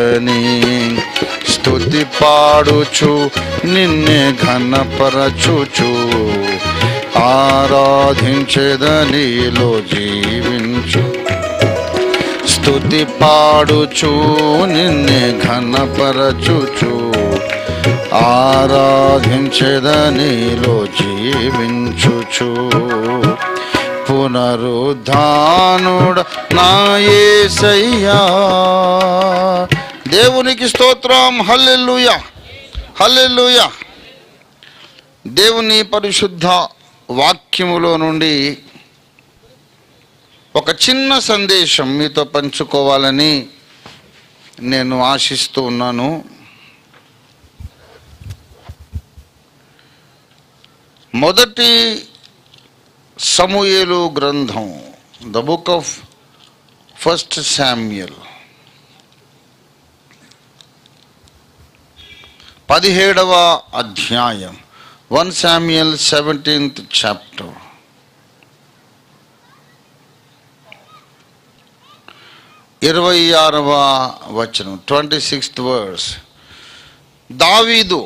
ఘనపరచుదని స్తుతి పాడుచు నిన్నే ఘనపరచుచు ఆరాధించెదనిలో జీవించు. స్తుతి పాడుచు నిన్నే ఘనపరచుచు ఆరాధించెదనిలో జీవించుచు. పునరుద్ధానుడ నా యేసయ్యా. దేవునికి స్తోత్రం. హల్లెలూయా, హల్లెలూయా. దేవుని పరిశుద్ధ వాక్యములో నుండి ఒక చిన్న సందేశం మీతో పంచుకోవాలని నేను ఆశిస్తూ ఉన్నాను. మొదటి సమూయేలు గ్రంథం, the book of first Samuel, 17వ అధ్యాయం, 1 Samuel 17th chapter. 26వ వచనం, 26th verse. దావీదు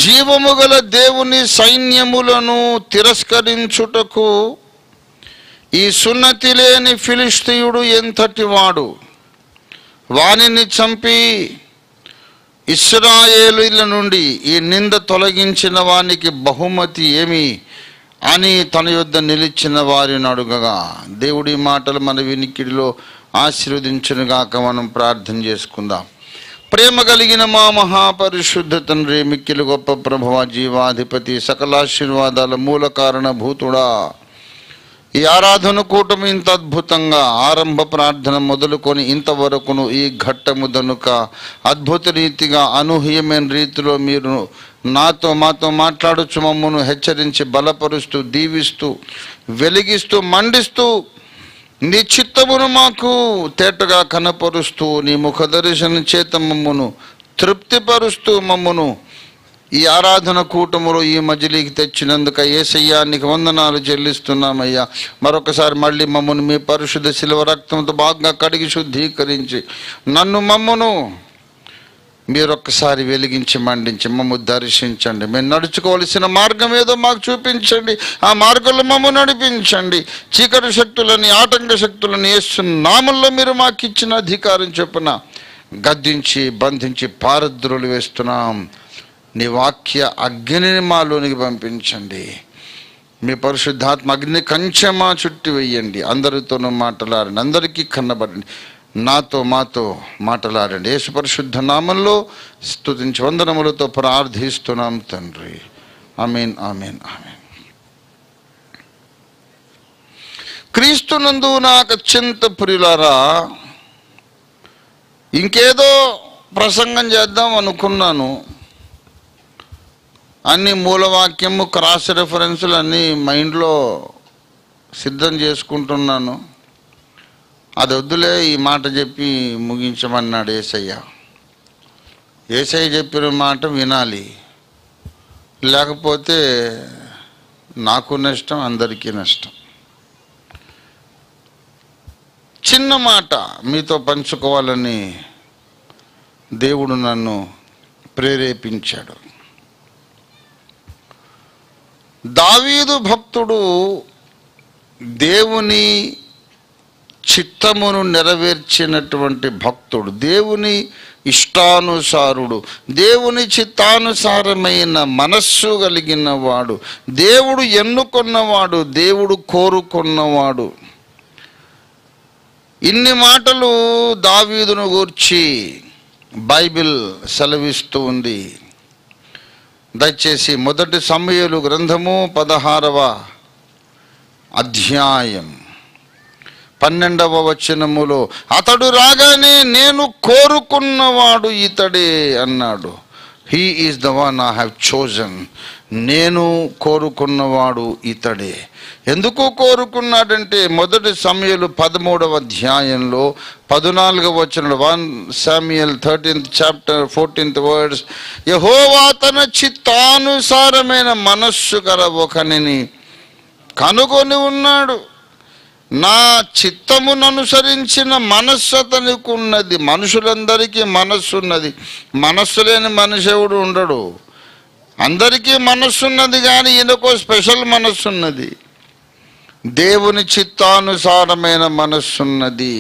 జీవము గల దేవుని సైన్యములను తిరస్కరించుటకు ఈ సున్నతి లేని ఫిలిష్తీయుడు ఎంతటి వాడు, వానిని చంపి ఇశ్రాయేలీల నుండి ఈ నింద తొలగించిన వానికి బహుమతి ఏమి అని తన యొద్ద నిలిచిన వారిని అడుగగా, దేవుడి మాటలు మన వినికిడిలో ఆశీర్వదించునుగాక. మనం ప్రార్థన చేసుకుందాం. ప్రేమ కలిగిన మా మహాపరిశుద్ధ తండ్రి, మిక్కిలి గొప్ప ప్రభువ, జీవాధిపతి, సకలాశీర్వాదాల మూల కారణభూతుడా, ఈ ఆరాధన కూటమి ఇంత అద్భుతంగా ఆరంభ ప్రార్థన మొదలుకొని ఇంతవరకును ఈ ఘట్టము దనుక అద్భుత రీతిగా అనూహ్యమైన రీతిలో మీరు మాతో మాట్లాడుచు మమ్మను హెచ్చరించి బలపరుస్తూ దీవిస్తూ వెలిగిస్తూ మండిస్తూ నీ చిత్తమును మాకు తేటగా కనపరుస్తూ నీ ముఖ దర్శన చేత మమ్మను తృప్తిపరుస్తూ మమ్మను ఈ ఆరాధన కూటములో ఈ మజిలీకి తెచ్చినందుకు యేసయ్యా నీకు వందనాలు చెల్లిస్తున్నామయ్యా. మరొకసారి మళ్ళీ మమ్మను మీ పరిశుద్ధ శిలువ రక్తంతో బాగా కడిగి శుద్ధీకరించి మమ్మను మీరొక్కసారి వెలిగించి మండించి మమ్ము దర్శించండి. మేము నడుచుకోవలసిన మార్గం ఏదో మాకు చూపించండి, ఆ మార్గంలో మమ్ము నడిపించండి. చీకటి శక్తులని, ఆటంక శక్తులని యేసు నామములో మీరు మాకు ఇచ్చిన అధికారం చొప్పున గద్దించి బంధించి పారద్రోలు వేస్తున్నాం. నీ వాక్య అగ్నిని మాలోనికి పంపించండి. మీ పరిశుద్ధాత్మ అగ్ని కంచె మా చుట్టి వెయ్యండి. అందరితోనూ మాట్లాడండి, అందరికీ కన్నబడండి, మాతో మాట్లాడండి. యేసు పరిశుద్ధ నామంలో స్తుతించి వందనములతో ప్రార్థిస్తున్నాం తండ్రి. ఆమేన్, ఆమేన్, ఆమేన్. క్రీస్తునందు నాకు అత్యంత ప్రియులారా, ఇంకేదో ప్రసంగం చేద్దాం అనుకున్నాను. అన్ని మూలవాక్యము, క్రాస్ రెఫరెన్సులు అన్నీ మైండ్లో సిద్ధం చేసుకుంటున్నాను. అది వద్దులే, ఈ మాట చెప్పి ముగించమన్నాడు యేసయ్య. యేసయ్య చెప్పిన మాట వినాలి, లేకపోతే నాకు నష్టం, అందరికీ నష్టం. చిన్న మాట మీతో పంచుకోవాలని దేవుడు నన్ను ప్రేరేపించాడు. దావీదు భక్తుడు దేవుని చిత్తమును నెరవేర్చినటువంటి భక్తుడు, దేవుని ఇష్టానుసారుడు, దేవుని చిత్తానుసారమైన మనస్సు కలిగిన వాడు, దేవుడు ఎన్నుకున్నవాడు, దేవుడు కోరుకున్నవాడు. ఇన్ని మాటలు దావీదును గూర్చి బైబిల్ సెలవిస్తూ ఉంది. దయచేసి మొదటి సమూయేలు గ్రంథము 16వ అధ్యాయం 12వ వచనములో, అతడు రాగానే నేను కోరుకున్నవాడు ఇతడే అన్నాడు. He is the one I have chosen. నేను కోరుకున్నవాడు ఇతడే. ఎందుకు కోరుకున్నాడంటే మొదటి సమూయేలు 13వ అధ్యాయంలో 14వ వచనంలో, 1 Samuel 13th chapter 14th verse, యెహోవా తన చిత్తానుసారమైన మనస్సు గల ఒకనిని కనుగొని ఉన్నాడు. నా చిత్తమును అనుసరించిన మనస్సు అతనికి ఉన్నది. మనుషులందరికీ మనస్సు ఉన్నది. మనస్సు లేని మనిషి ఎవడు ఉండడు. అందరికీ మనస్సు ఉన్నది, కానీ ఈయనకో స్పెషల్ మనస్సు ఉన్నది. దేవుని చిత్తానుసారమైన మనస్సున్నది.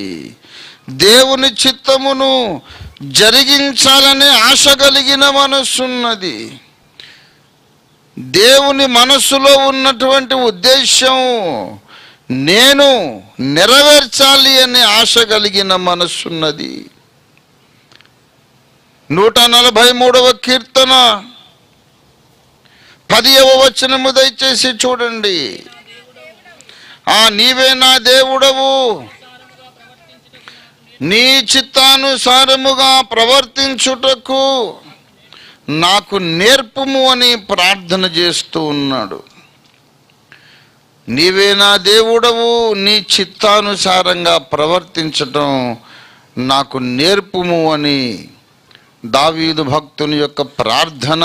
దేవుని చిత్తమును జరిగించాలనే ఆశ కలిగిన మనస్సున్నది. దేవుని మనస్సులో ఉన్నటువంటి ఉద్దేశం నేను నెరవేర్చాలి అనే ఆశ కలిగిన మనస్సున్నది. 143వ కీర్తన 10వ వచనము దయచేసి చూడండి. నీవే నా దేవుడవు, నీ చిత్తానుసారముగా ప్రవర్తించుటకు నాకు నేర్పుము అని ప్రార్థన చేస్తూ ఉన్నాడు. నీవే నా దేవుడవు, నీ చిత్తానుసారంగా ప్రవర్తించటం నాకు నేర్పుము అని దావీదు భక్తుని యొక్క ప్రార్థన.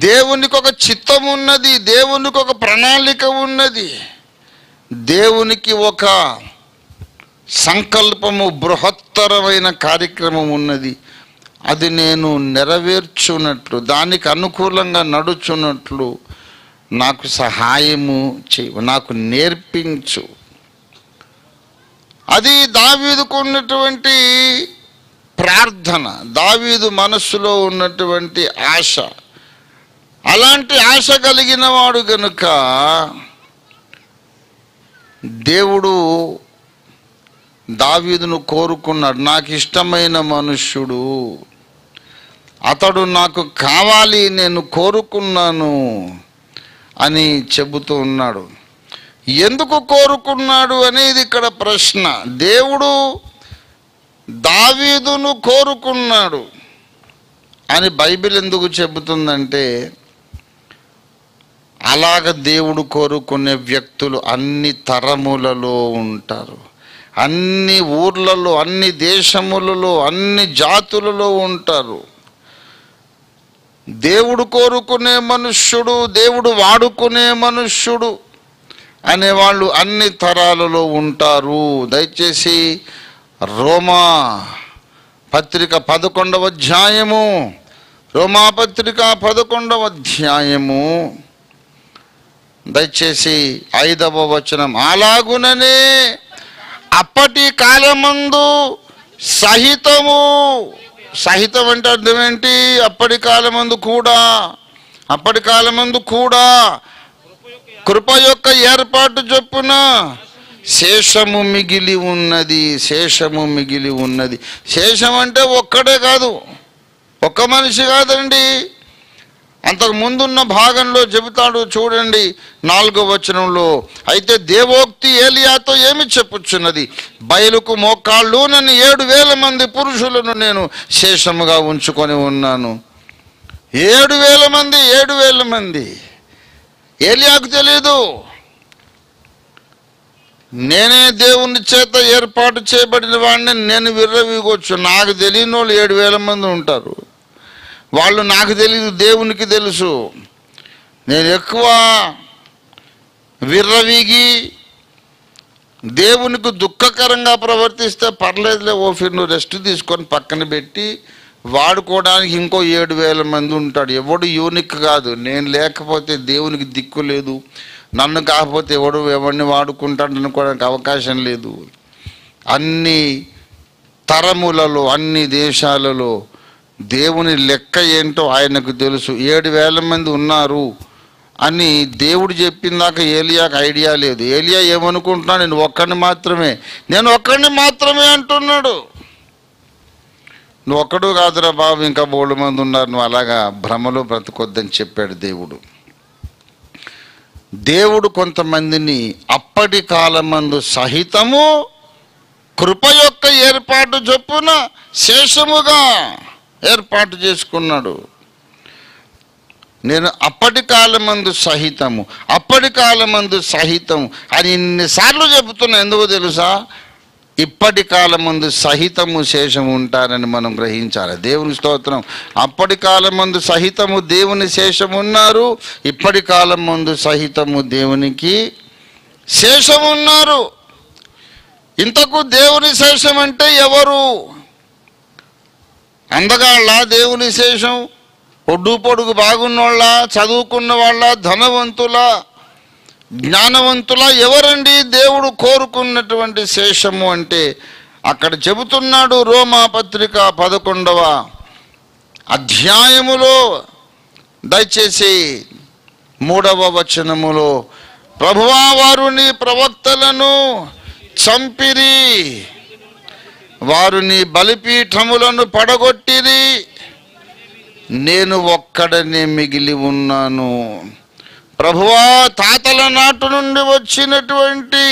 దేవునికి ఒక చిత్తం ఉన్నది, దేవునికి ఒక ప్రణాళిక ఉన్నది, దేవునికి ఒక సంకల్పము, బృహత్తరమైన కార్యక్రమం ఉన్నది. అది నేను నెరవేర్చున్నట్లు, దానికి అనుకూలంగా నడుచున్నట్లు నాకు సహాయము చేయు, నాకు నేర్పించు. అది దావీదుకు ఉన్నటువంటి ప్రార్థన, దావీదు మనస్సులో ఉన్నటువంటి ఆశ. అలాంటి ఆశ కలిగిన వాడు గనుక దేవుడు దావీదును కోరుకున్నాడు. నాకు ఇష్టమైన మనుష్యుడు అతడు, నాకు కావాలి, నేను కోరుకున్నాను అని చెబుతూ ఉన్నాడు. ఎందుకు కోరుకున్నాడు అనేది ఇక్కడ ప్రశ్న. దేవుడు దావీదును కోరుకున్నాడు అని బైబిల్ ఎందుకు చెబుతుందంటే, అలాగ దేవుడు కోరుకునే వ్యక్తులు అన్ని తరములలో ఉంటారు, అన్ని ఊర్లలో, అన్ని దేశములలో, అన్ని జాతులలో ఉంటారు. దేవుడు కోరుకునే మనుష్యుడు, దేవుడు వాడుకునే మనుష్యుడు అనేవాళ్ళు అన్ని తరాలలో ఉంటారు. దయచేసి రోమా పత్రిక 11వ అధ్యాయము, రోమా పత్రిక 11వ అధ్యాయము దయచేసి 5వ వచనం. అలాగుననే అప్పటి కాలమందు సహితము, సహితం అంటే అర్థం ఏంటి? అప్పటి కాలమందు కూడా, అప్పటి కాలమందు కూడా కృప యొక్క ఏర్పాటు చొప్పున శేషము మిగిలి ఉన్నది, శేషము మిగిలి ఉన్నది. శేషం అంటే ఒక్కడే కాదు, ఒక్క మనిషి కాదండి. అంతకు ముందున్న భాగంలో చెబుతాడు చూడండి 4వ వచనంలో. అయితే దేవోక్తి ఏలియాతో ఏమి చెప్పుచున్నది? బయలుకు మోకాళ్ళు నన్ను 7,000 మంది పురుషులను నేను శేషముగా ఉంచుకొని ఉన్నాను. 7,000 మంది, 7,000 మంది. ఏలియాకు తెలియదు, నేనే దేవుని చేత ఏర్పాటు చేయబడిన వాడిని, నేను విర్రవీగొచ్చు. నాకు తెలియని వాళ్ళు 7,000 మంది ఉంటారు. వాళ్ళు నాకు తెలియదు, దేవునికి తెలుసు. నేను ఎక్కువ విర్రవీగి దేవునికి దుఃఖకరంగా ప్రవర్తిస్తే పర్లేదులే, నువ్వు రెస్ట్ తీసుకొని పక్కన పెట్టి వాడుకోవడానికి ఇంకో 7,000 మంది ఉంటాడు. ఎవడు యూనిక్ కాదు. నేను లేకపోతే దేవునికి దిక్కు లేదు, నన్ను కాకపోతే ఎవరిని వాడుకుంటాడు అనుకోవడానికి అవకాశం లేదు. అన్ని తరములలో, అన్ని దేశాలలో దేవుని లెక్క ఏంటో ఆయనకు తెలుసు. 7,000 మంది ఉన్నారు అని దేవుడు చెప్పిందాక ఏలియాకు ఐడియా లేదు. ఏలియా ఏమనుకుంటున్నాడు? నేను ఒక్కడిని మాత్రమే అంటున్నాడు. నువ్వు ఒక్కడు కాదురా బాబు, ఇంకా 3 మంది ఉన్నారు, నువ్వు అలాగా భ్రమలో బ్రతకొద్దని చెప్పాడు దేవుడు. దేవుడు కొంతమందిని అప్పటి కాలమందు సహితము కృప యొక్క ఏర్పాటు చొప్పున శేషముగా ఏర్పాటు చేసుకున్నాడు. నేను అప్పటి కాలమందు సహితము, అప్పటి కాలమందు సహితము అని ఇన్నిసార్లు చెబుతున్నా. ఎందుకో తెలుసా? ఇప్పటి కాలమందు సహితము శేషము ఉంటారని మనం గ్రహించాలి. దేవుని స్తోత్రం. అప్పటి కాలమందు సహితము దేవుని శేషము ఉన్నారు, ఇప్పటి కాలం ముందు సహితము దేవునికి శేషం ఉన్నారు. ఇంతకు దేవుని శేషం అంటే ఎవరు? అందగాళ్ళ దేవుని శేషం? ఒడ్డు పొడుగు బాగున్నోళ్ళ, చదువుకున్న వాళ్ళ, ధనవంతుల, జ్ఞానవంతుల? ఎవరండి దేవుడు కోరుకున్నటువంటి శేషము అంటే? అక్కడ చెబుతున్నాడు రోమా పత్రిక 11వ అధ్యాయములో, దయచేసి 3వ వచనములో, ప్రభువా వారు నీ ప్రవక్తలను చంపిరి, వారు నీ బలిపీఠములను పడగొట్టిరి, నేను ఒక్కడనే మిగిలి ఉన్నాను. ప్రభువా తాతల నాటు నుండి వచ్చినటువంటి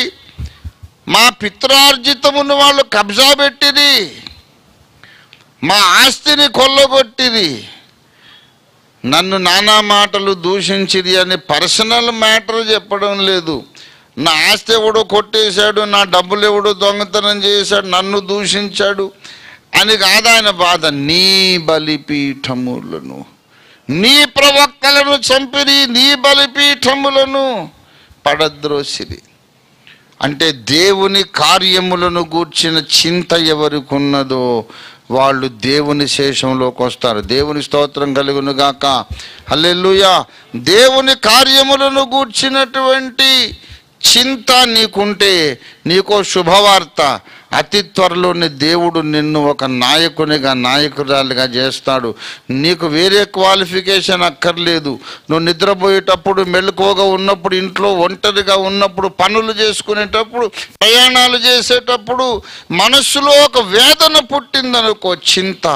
మా పిత్రార్జితమును వాళ్ళు కబ్జా పెట్టిరి, మా ఆస్తిని కొల్లగొట్టిరి, నన్ను నానా మాటలు దూషించిరి అని పర్సనల్ మ్యాటర్ చెప్పడం లేదు. నా ఆస్తి ఎవడో కొట్టేశాడు, నా డబ్బులు ఎవడో దొంగతనం చేశాడు, నన్ను దూషించాడు అని కాదు ఆయన బాధ. నీ బలిపీఠములను, నీ ప్రవక్తలను చంపిరి, నీ బలిపీఠములను పడద్రోసిరి. అంటే దేవుని కార్యములను గూర్చిన చింత ఎవరికి ఉన్నదో వాళ్ళు దేవుని శేషంలోకి వస్తారు. దేవుని స్తోత్రం కలుగును గాక. హల్లెలూయా. దేవుని కార్యములను గూర్చినటువంటి చింత నీకుంటే నీకో శుభవార్త. అతి త్వరలోనే దేవుడు నిన్ను ఒక నాయకునిగా, నాయకురాలిగా చేస్తాడు. నీకు వేరే క్వాలిఫికేషన్ అక్కర్లేదు. నువ్వు నిద్రపోయేటప్పుడు, మెలకువగా ఉన్నప్పుడు, ఇంట్లో ఒంటరిగా ఉన్నప్పుడు, పనులు చేసుకునేటప్పుడు, ప్రయాణాలు చేసేటప్పుడు మనస్సులో ఒక వేదన పుట్టిందనుకో, చింత.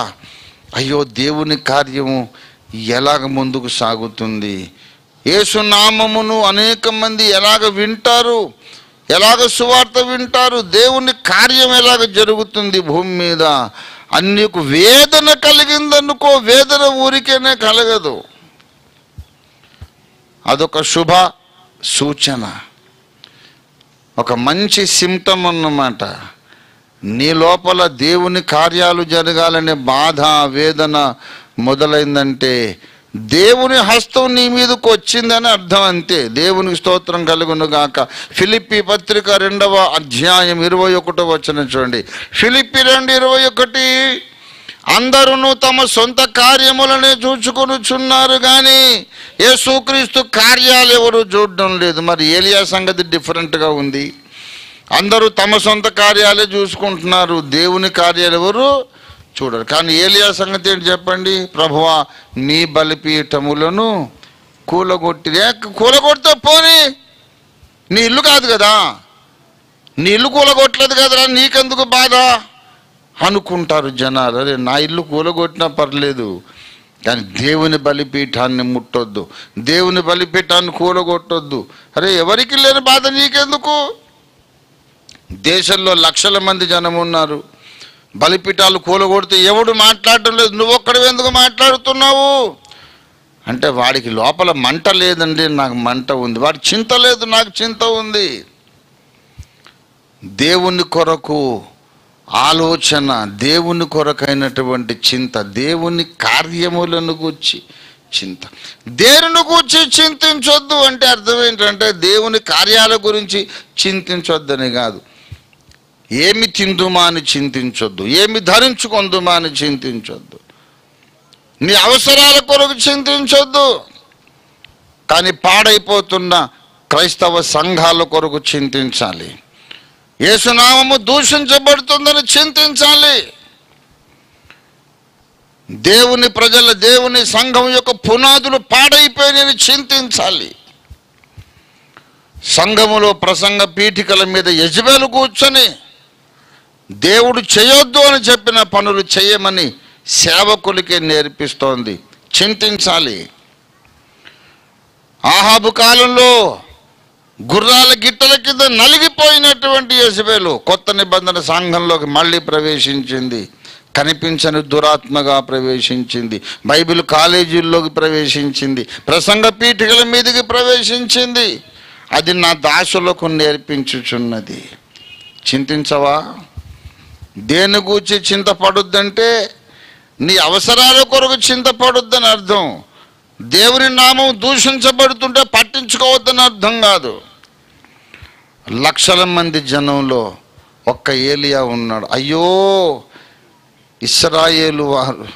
అయ్యో దేవుని కార్యము ఎలాగ ముందుకు సాగుతుంది, యేసు నామమును అనేక మంది ఎలాగ వింటారు, ఎలాగ సువార్త వింటారు, దేవుని కార్యం ఎలాగ జరుగుతుంది భూమి మీద అని నీకు వేదన కలిగిందనుకో. వేదన ఊరికేనే కలగదు, అదొక శుభ సూచన, ఒక మంచి సిమ్టమ్ అన్నమాట. నీ లోపల దేవుని కార్యాలు జరగాలనే బాధ, వేదన మొదలైందంటే దేవుని హస్తం నీ మీదకు వచ్చిందని అర్థం, అంతే. దేవునికి స్తోత్రం కలుగును గాక. ఫిలిప్పీ పత్రిక 2వ అధ్యాయం 21వ వచనం చూడండి. ఫిలిప్పీ 2:21, అందరూ తమ సొంత కార్యములనే చూచుకొనుచున్నారు కానీ యేసుక్రీస్తు కార్యాలు ఎవరు చూడడం లేదు. మరి ఏలియా సంగతి డిఫరెంట్గా ఉంది. అందరూ తమ సొంత కార్యాలే చూసుకుంటున్నారు, దేవుని కార్యాలు ఎవరు చూడరు. కానీ ఏలియా సంగతి ఏంటి చెప్పండి? ప్రభువా నీ బలిపీఠములను కూలగొట్టిరే. కూలగొడితే పోనీ, నీ ఇల్లు కాదు కదా, నీ ఇల్లు కూలగొట్టలేదు కదరా, నీకెందుకు బాధ అనుకుంటారు జనాలు. అరే నా ఇల్లు కూలగొట్టినా పర్లేదు, కానీ దేవుని బలిపీఠాన్ని ముట్టొద్దు, దేవుని బలిపీఠాన్ని కూలగొట్టొద్దు. అరే ఎవరికి లేని బాధ నీకెందుకు? దేశంలో లక్షల మంది జనం ఉన్నారు, బలిపీఠాలు కూలగొడితే ఎవడు మాట్లాడటం లేదు, నువ్వు ఒక్కడు ఎందుకు మాట్లాడుతున్నావు అంటే వాడికి లోపల మంట లేదండి, నాకు మంట ఉంది. వాడి చింత లేదు, నాకు చింత ఉంది. దేవుని కొరకు ఆలోచన, దేవుని కొరకైనటువంటి చింత, దేవుని కార్యములను గూర్చి చింత. దేనిని గూర్చి చింతించొద్దు అంటే అర్థం ఏంటంటే దేవుని కార్యాల గురించి చింతించొద్దని కాదు. ఏమి తిందుమా అని చింతించొద్దు, ఏమి ధరించుకొందుమా అని చింతించొద్దు, నీ అవసరాల కొరకు చింతించొద్దు. కానీ పాడైపోతున్న క్రైస్తవ సంఘాల కొరకు చింతించాలి. యేసునామము దూషించబడుతుందని చింతించాలి. దేవుని ప్రజల, దేవుని సంఘం యొక్క పునాదులు పాడైపోయినని చింతించాలి. సంఘములో ప్రసంగ పీఠికల మీద యెజబెలు కూర్చొని దేవుడు చేయొద్దు అని చెప్పిన పనులు చేయమని సేవకులకే నేర్పిస్తోంది. చింతించాలి. ఆహాబు కాలంలో గుర్రాల గిట్టల కింద నలిగిపోయినటువంటి యెజబెలు కొత్త నిబంధన సంఘంలోకి మళ్ళీ ప్రవేశించింది. కనిపించని దురాత్మగా ప్రవేశించింది, బైబిల్ కాలేజీల్లోకి ప్రవేశించింది, ప్రసంగ పీఠికల మీదకి ప్రవేశించింది. అది నా దాసులకు నేర్పించుచున్నది. చింతించవా? దేని గూర్చి చింతపడొద్దంటే నీ అవసరాల కొరకు చింతపడొద్దని అర్థం. దేవుని నామం దూషించబడుతుంటే పట్టించుకోవద్దని అర్థం కాదు. లక్షల మంది జనంలో ఒక్క ఏలియా ఉన్నాడు. అయ్యో, ఇశ్రాయేలు వారు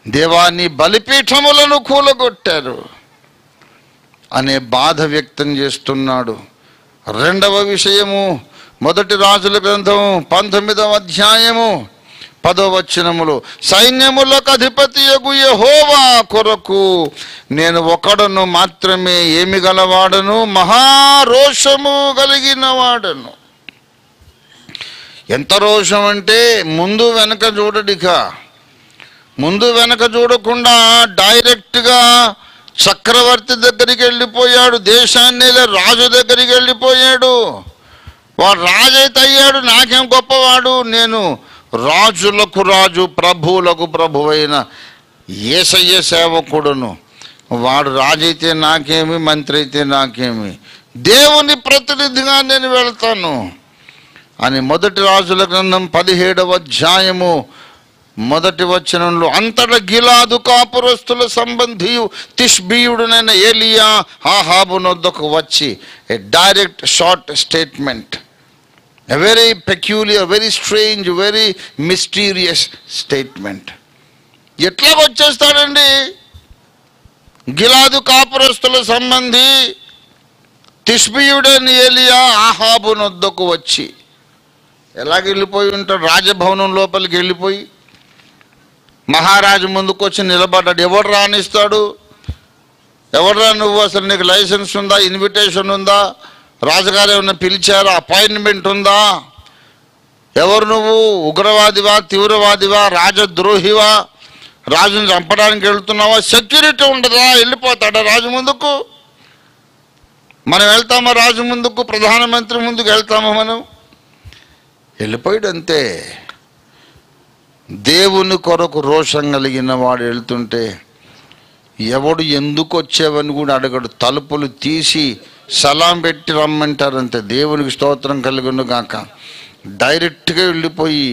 దేవాన్ని బలిపీఠములను కూలగొట్టారు అనే బాధ వ్యక్తం చేస్తున్నాడు. రెండవ విషయము, మొదటి రాజుల గ్రంథం 19వ అధ్యాయము 10వ వచనములో, సైన్యములకు అధిపతియగు యెహోవా కొరకు నేను ఒకడును మాత్రమే ఏమి గలవాడను, మహారోషము కలిగిన వాడను. ఎంత రోషం అంటే ముందు వెనక చూడడిక, ముందు వెనక చూడకుండా డైరెక్ట్గా చక్రవర్తి దగ్గరికి వెళ్ళిపోయాడు, దేశాన్ని రాజు దగ్గరికి వెళ్ళిపోయాడు. వాడు రాజు అయితే అయ్యాడు, నాకేం గొప్పవాడు, నేను రాజులకు రాజు ప్రభువులకు ప్రభువైన యేసయ్య సేవకుడును, వాడు రాజు అయితే నాకేమి, మంత్రి అయితే నాకేమి, దేవుని ప్రతినిధిగా నేను వెళ్తాను అని మొదటి రాజుల గ్రంథం 17వ అధ్యాయము 1వ వచనంలో, అంతటా గిలాదు కాపురస్తుల సంబంధియు తిష్బీయుడునైన ఏలియా ఆహాబు నొద్దకు వచ్చి, a direct short statement, a very peculiar, very strange, very mysterious statement. ఎట్లా వచ్చేస్తాడండి? గిలాదు కాపురస్తుల సంబంధి తిష్బీయుడైన ఏలియా ఆహాబు నొద్దకు వచ్చి, ఎలాగ వెళ్ళిపోయి ఉంటాడు? రాజభవనం లోపలికి వెళ్ళిపోయి మహారాజు ముందుకు వచ్చి నిలబడ్డాడు. ఎవడు రానిస్తాడు? ఎవడరా నువ్వు, అసలు నీకు లైసెన్స్ ఉందా, ఇన్విటేషన్ ఉందా, రాజుగారు ఏమన్నా పిలిచారా, అపాయింట్మెంట్ ఉందా, ఎవరు నువ్వు, ఉగ్రవాదివా, తీవ్రవాదివా, రాజద్రోహివా, రాజుని చంపడానికి వెళ్తున్నావా, సెక్యూరిటీ ఉండదా, వెళ్ళిపోతాడా రాజు ముందుకు? మనం వెళ్తామా రాజు ముందుకు, ప్రధానమంత్రి ముందుకు వెళ్తామా? మనం వెళ్ళిపోయాడంతే. దేవుని కొరకు రోషం కలిగిన వాడు వెళ్తుంటే ఎవడు ఎందుకు వచ్చావని కూడా అడగడు, తలుపులు తీసి సలాం పెట్టి రమ్మంటారంతే. దేవునికి స్తోత్రం కలుగును గాక. డైరెక్ట్గా వెళ్ళిపోయి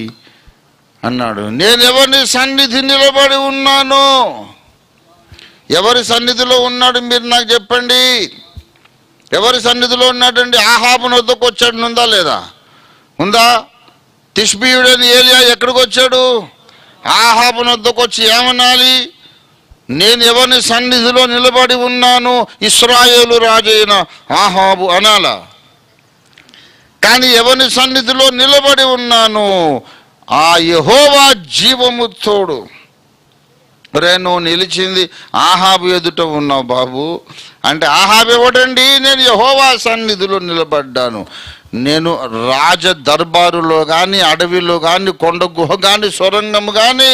అన్నాడు, నేను ఎవరి సన్నిధి నిలబడి ఉన్నాను. ఎవరి సన్నిధిలో ఉన్నాడు మీరు నాకు చెప్పండి. ఎవరి సన్నిధిలో ఉన్నాడండి? ఆహాబు నొద్దకు వచ్చాడు, ఉందా లేదా? ఉందా? తిష్బీయుడని ఏలియా ఎక్కడికి వచ్చాడు? ఆహాబు నొద్దకు వచ్చి ఏమనాలి? నేను ఎవరిని సన్నిధిలో నిలబడి ఉన్నాను, ఇశ్రాయేలు రాజైన ఆహాబు అనాలా? కానీ ఎవరిని సన్నిధిలో నిలబడి ఉన్నాను, ఆ యెహోవా జీవము తోడు. రే, నువ్వు నిలిచింది ఆహాబు ఎదుట ఉన్నావు బాబు అంటే, ఆహాబు ఎవడండి? నేను యెహోవా సన్నిధిలో నిలబడ్డాను. నేను రాజ దర్బారులో కానీ, అడవిలో కానీ, కొండ గుహ కానీ, సొరంగము కానీ,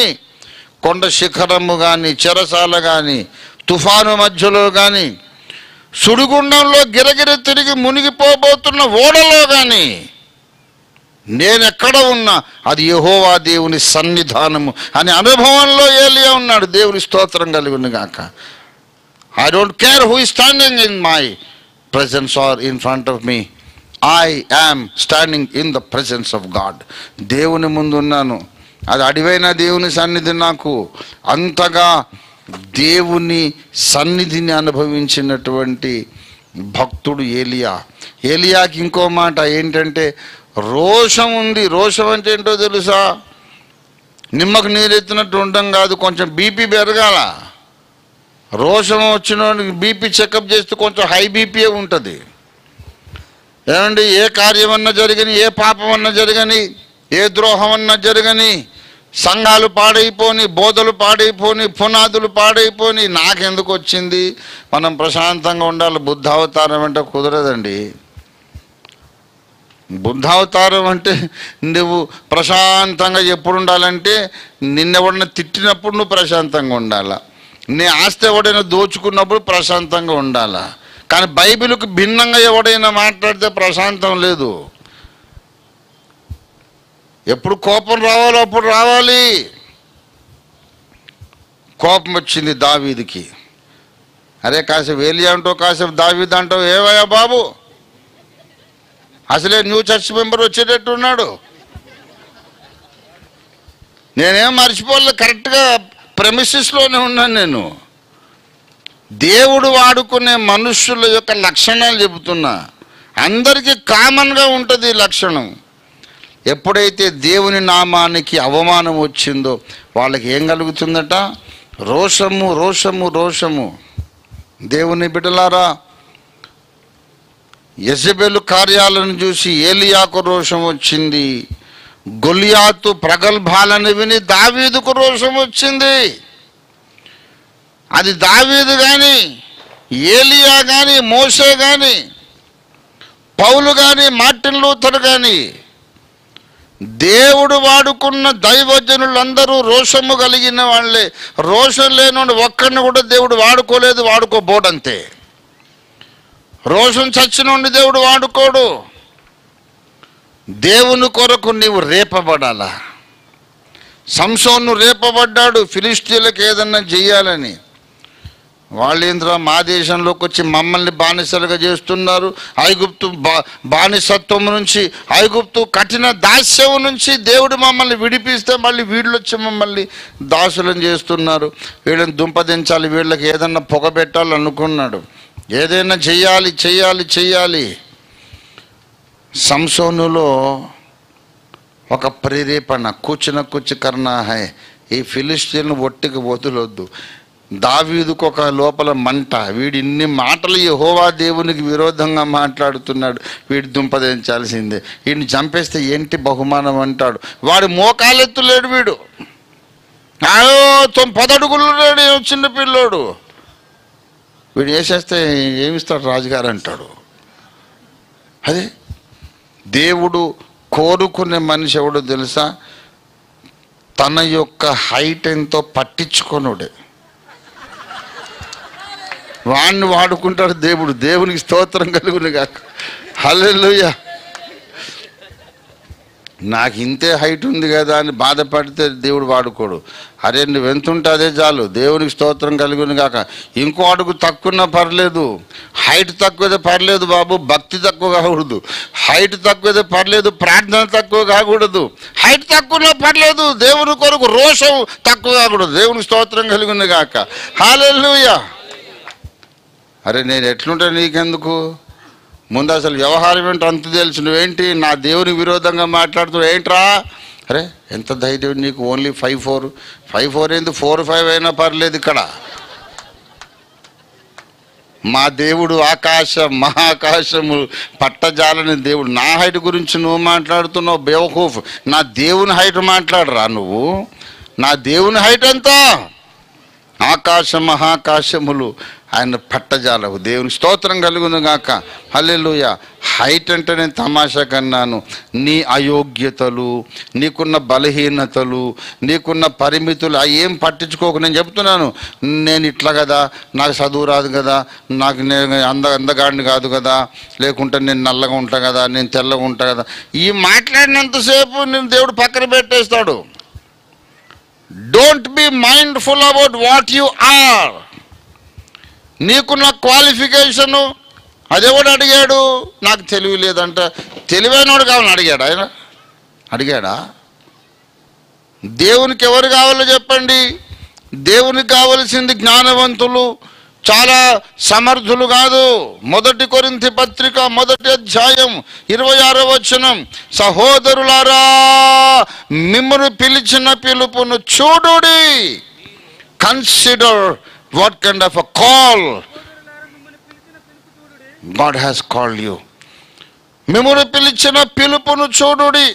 కొండ శిఖరము కానీ, చెరసాల కానీ, తుఫాను మధ్యలో కానీ, సుడిగుండంలో గిరగిర తిరిగి మునిగిపోబోతున్న ఓడలో కానీ నేనెక్కడ ఉన్నా అది యెహోవా దేవుని సన్నిధానము అనే అనుభవంలో ఏలియా ఉన్నాడు. దేవుని స్తోత్రం కలుగును గాక. I don't care who is standing in my presence or in front of me, I am standing in the presence of God. దేవుని ముందు ఉన్నాను. అది అడివైన దేవుని సన్నిధి. నాకు అంతగా దేవుని సన్నిధిని అనుభవించినటువంటి భక్తుడు ఏలియా. ఏలియాకి ఇంకో మాట ఏంటంటే రోషం ఉంది. రోషం అంటే ఏంటో తెలుసా? నిమ్మకు నీరెత్తినట్టు ఉండడం కాదు, కొంచెం బీపీ పెరగాల. రోషం వచ్చిన బీపీ చెకప్ చేస్తే కొంచెం హై బీపీ ఉంటుంది. ఏమండి, ఏ కార్యమన్నా జరగని, ఏ పాపమన్నా జరగని, ఏ ద్రోహమన్నా జరగని, సంఘాలు పాడైపోని, బోధలు పాడైపోని, పునాదులు పాడైపోని, నాకెందుకు వచ్చింది, మనం ప్రశాంతంగా ఉండాలి. బుద్ధావతారం అంటే కుదరదండి. బుద్ధావతారం అంటే నువ్వు ప్రశాంతంగా ఎప్పుడు ఉండాలంటే, నిన్నెవడన్నా తిట్టినప్పుడు నువ్వు ప్రశాంతంగా ఉండాలా, నీ ఆస్తి ఎవడైనా దోచుకున్నప్పుడు ప్రశాంతంగా ఉండాలా. కానీ బైబిల్కు భిన్నంగా ఎవడైనా మాట్లాడితే ప్రశాంతం లేదు. ఎప్పుడు కోపం రావాలో అప్పుడు రావాలి. కోపం వచ్చింది దావీదుకి. అరే, కాసేపు ఏలియా అంటావు, కాసేపు దావీదు అంటావు, ఏవయ్యా బాబు, అసలే న్యూ చర్చ్ మెంబర్ వచ్చేటట్టు ఉన్నాడు. నేనేం మర్చిపోలేదు, కరెక్ట్గా ప్రెమిసెస్లోనే ఉన్నాను నేను. దేవుడు వాడుకునే మనుష్యుల యొక్క లక్షణాలు చెబుతున్నా. అందరికీ కామన్గా ఉంటుంది ఈ లక్షణం. ఎప్పుడైతే దేవుని నామానికి అవమానం వచ్చిందో వాళ్ళకి ఏం కలుగుతుందట? రోషము, రోషము, రోషము. దేవుని బిడ్డలారా, యెజబెలు కార్యాలను చూసి ఏలియాకు రోషం వచ్చింది. గొలియాతు ప్రగల్భాలను విని దావీదుకు రోషం వచ్చింది. అది దావీదు కానీ, ఏలియా కానీ, మోషే కానీ, పౌలు కానీ, మార్టిన్ లూథర్ కానీ, దేవుడు వాడుకున్న దైవజనులందరూ రోషము కలిగిన వాళ్ళే. రోషం లేని ఒక్కడిని కూడా దేవుడు వాడుకోలేదు, వాడుకోబోడంతే. రోషం చచ్చినోండి దేవుడు వాడుకోడు. దేవుని కొరకు నీవు రేపబడాలా. సంసోను రేపబడ్డాడు ఫిలిష్తీయులకు ఏదన్నా చెయ్యాలని. వాళ్ళేంద్రా మా దేశంలోకి వచ్చి మమ్మల్ని బానిసలుగా చేస్తున్నారు, ఐగుప్తు బానిసత్వం నుంచి, ఐగుప్తు కఠిన దాస్యం నుంచి దేవుడు మమ్మల్ని విడిపిస్తే మళ్ళీ వీళ్ళు వచ్చి మమ్మల్ని దాసులను చేస్తున్నారు, వీళ్ళని దుంపదించాలి, వీళ్ళకి ఏదన్నా పొగబెట్టాలి అనుకున్నాడు. ఏదైనా చెయ్యాలి చెయ్యాలి చెయ్యాలి. సంసోనులో ఒక ప్రేరేపణ, కూర్చి కర్నా హై, ఈ ఫిలిష్తీయులను ఒట్టికి వదిలొద్దు. దావీదుకు ఒక లోపల మంట, వీడి ఇన్ని మాటలు యెహోవా దేవునికి విరోధంగా మాట్లాడుతున్నాడు, వీడి దుంపదించాల్సిందే, వీడిని చంపేస్తే ఏంటి బహుమానం అంటాడు. వాడు మోకాలెత్తులేడు, వీడు 10 అడుగులు చిన్న పిల్లోడు, వీడు వేసేస్తే ఏమిస్తాడు రాజుగారు అంటాడు. అదే దేవుడు కోరుకునే మనిషి ఎవడో తెలుసా? తన యొక్క హైట్ ఎంతో పట్టించుకొనుడే. వాడిని వాడుకుంటాడు దేవుడు. దేవునికి స్తోత్రం కలుగును గాక. హల్లెలూయా. నాకు ఇంతే హైట్ ఉంది కదా అని బాధపడితే దేవుడు వాడుకోడు. అరే నువ్వు ఎంతుంటే అదే చాలు, దేవునికి స్తోత్రం కలుగును గాక. ఇంకో అడుగు తక్కువన్నా పర్లేదు, హైట్ తక్కువదే పర్లేదు బాబు, భక్తి తక్కువ కాకూడదు. హైట్ తక్కువదే పర్లేదు, ప్రార్థన తక్కువ కాకూడదు. హైట్ తక్కువలో పర్లేదు, దేవుని కొరకు రోషం తక్కువ కాకూడదు. దేవునికి స్తోత్రం కలుగును గాక. హల్లెలూయా. అరే నేను ఎట్లుంటే నీకెందుకు? ముందు అసలు వ్యవహారం ఏంటో అంత తెలుసు. నువ్వేంటి నా దేవునికి విరోధంగా మాట్లాడుతున్నావు ఏంట్రా? అరే ఎంత ధైర్యం నీకు? ఓన్లీ 5'4", 5'4" ఏంది, 4'5" అయినా పర్లేదు. ఇక్కడ మా దేవుడు మహాకాశము పట్టజాలని దేవుడు. నా హైట్ గురించి నువ్వు మాట్లాడుతున్నావు బేవకూఫ్. నా దేవుని హైట్ మాట్లాడరా నువ్వు? నా దేవుని హైట్ అంతా మహాకాశములు ఆయన పట్టజాలవు. దేవుని స్తోత్రం కలుగును గాక. హల్లెలూయా. హైట్ అంటే నేను తమాషా కన్నాను. నీ అయోగ్యతలు, నీకున్న బలహీనతలు, నీకున్న పరిమితులు అవి ఏం పట్టించుకోకు. నేను చెప్తున్నాను, నేను ఇట్లా కదా, నాకు చదువు రాదు కదా, నేను అందగాడిని కాదు కదా, లేకుంటే నేను నల్లగా ఉంటా కదా, నేను తెల్లగా ఉంటా కదా, ఈ మాట్లాడినంతసేపు నేను దేవుడు పక్కన పెట్టేస్తాడు. Don't be mindful about what you are. నీకున్న క్వాలిఫికేషను అదెవడు అడిగాడు? నాకు తెలివి లేదంట. తెలివైనవాడు కావాలని అడిగాడు ఆయన? అడిగాడా? దేవునికి ఎవరు కావాలో చెప్పండి. దేవునికి కావలసింది జ్ఞానవంతులు, చాలా సమర్థులు కాదు. 1 కొరింథీ పత్రిక 1వ అధ్యాయం 26వ వచనం, సహోదరులారా మిమ్మును పిలిచిన పిలుపును చూడుడి. Consider what kind of a call God has called you. మిమ్మును పిలిచిన పిలుపును చూడుడి.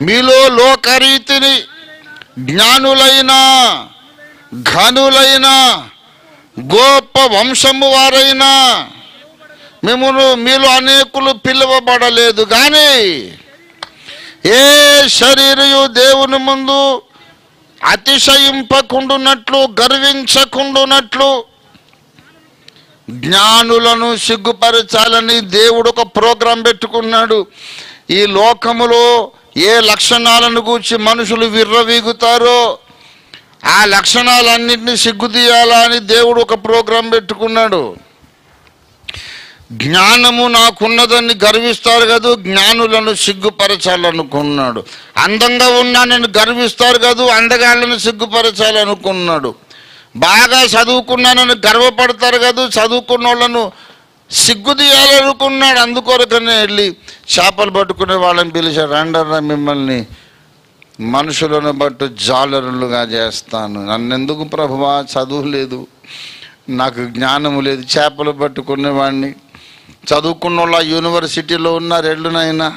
మీలో లోకరీతిని జ్ఞానులైన, ఘనులైన, గొప్ప వంశము వారైనా మీలో అనేకులు పిలువబడలేదు. కానీ ఏ శరీరయు దేవుని ముందు అతిశయింపకుండునట్లు, గర్వించకుండునట్లు జ్ఞానులను సిగ్గుపరచాలని దేవుడు ఒక ప్రోగ్రాం పెట్టుకున్నాడు. ఈ లోకములో ఏ లక్షణాలను గూర్చి మనుషులు విర్రవీగుతారో ఆ లక్షణాలన్నింటినీ సిగ్గుతీయాలని దేవుడు ఒక ప్రోగ్రాం పెట్టుకున్నాడు. జ్ఞానము నాకున్నదని గర్విస్తారు కదా, జ్ఞానులను సిగ్గుపరచాలనుకున్నాడు. అందంగా ఉన్నానని గర్విస్తారు కదా, అందగాళ్ళను సిగ్గుపరచాలనుకున్నాడు. బాగా చదువుకున్నానని గర్వపడతారు కదా, చదువుకున్న వాళ్ళను సిగ్గుదీయాలనుకున్నాడు. అందుకొరకనే వెళ్ళి చేపలు పట్టుకునే వాళ్ళని పిలిచాడు, రండర్రా మిమ్మల్ని మనుషులను బట్టి జాలరులుగా చేస్తాను. నన్నెందుకు ప్రభువా, చదువు లేదు, నాకు జ్ఞానము లేదు, చేపలు పట్టుకునేవాడిని. చదువుకున్న వాళ్ళు యూనివర్సిటీలో ఉన్నారు, ఎల్లునైనా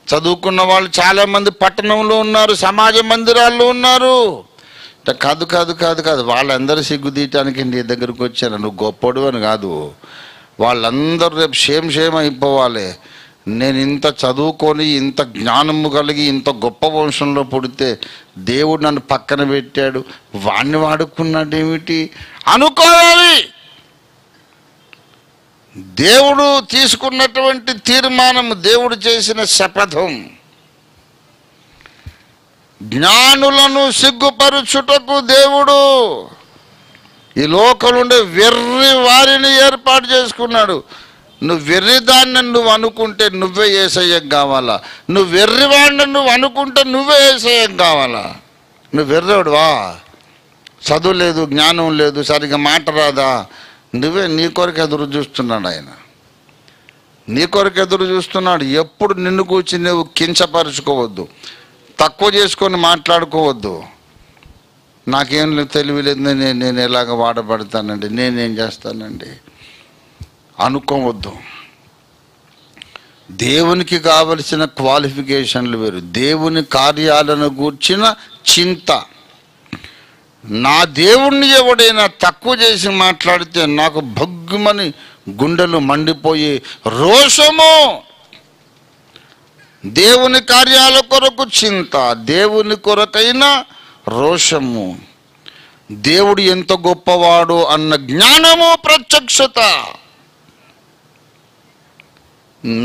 చదువుకున్న వాళ్ళు చాలామంది పట్టణంలో ఉన్నారు, సమాజ మందిరాల్లో ఉన్నారు. కాదు కాదు కాదు కాదు వాళ్ళందరూ సిగ్గుదీయటానికి నీ దగ్గరకు వచ్చారు. నువ్వు గొప్పడు అని కాదు, వాళ్ళందరూ రేపు షేమ్ అయిపోవాలి. నేను ఇంత చదువుకొని ఇంత జ్ఞానము కలిగి ఇంత గొప్ప వంశంలో పుడితే దేవుడు నన్ను పక్కన పెట్టాడు, వాడిని వాడుకున్నాడు ఏమిటి అనుకోవాలి. దేవుడు తీసుకున్నటువంటి తీర్మానం, దేవుడు చేసిన శపథం, జ్ఞానులను సిగ్గుపరుచుటకు దేవుడు ఈ లోకంలో వెర్రి వారిని ఏర్పాటు చేసుకున్నాడు. నువ్వు వెర్రిదాన్ని నువ్వు అనుకుంటే నువ్వే యేసయ్యకు కావాలా, నువ్వు వెర్రివాడిని నువ్వు అనుకుంటే నువ్వే యేసయ్యకు కావాలా. నువ్వు వెర్రవుడువా, చదువు లేదు, జ్ఞానం లేదు, సరిగ్గా మాట రాదా, నువ్వే. నీ కొరకు ఎదురు చూస్తున్నాడు ఆయన, నీ కొరకు ఎదురు చూస్తున్నాడు. ఎప్పుడు నిన్ను కూర్చుని నువ్వు కించపరుచుకోవద్దు, తక్కువ చేసుకొని మాట్లాడుకోవద్దు. నాకేం తెలివి లేదు, నేను ఎలాగ వాడబడతానండి, నేనేం చేస్తానండి అనుకోవద్దు. దేవునికి కావలసిన క్వాలిఫికేషన్లు వేరు, దేవుని కార్యాలను గూర్చిన చింత. నా దేవుణ్ణి ఎవడైనా తక్కువ చేసి మాట్లాడితే నాకు భగ్గుమని గుండెలు మండిపోయి రోషము. దేవుని కార్యాల కొరకు చింత, దేవుని కొరకైన రోషము, దేవుడు ఎంత గొప్పవాడు అన్న జ్ఞానము, ప్రత్యక్షత.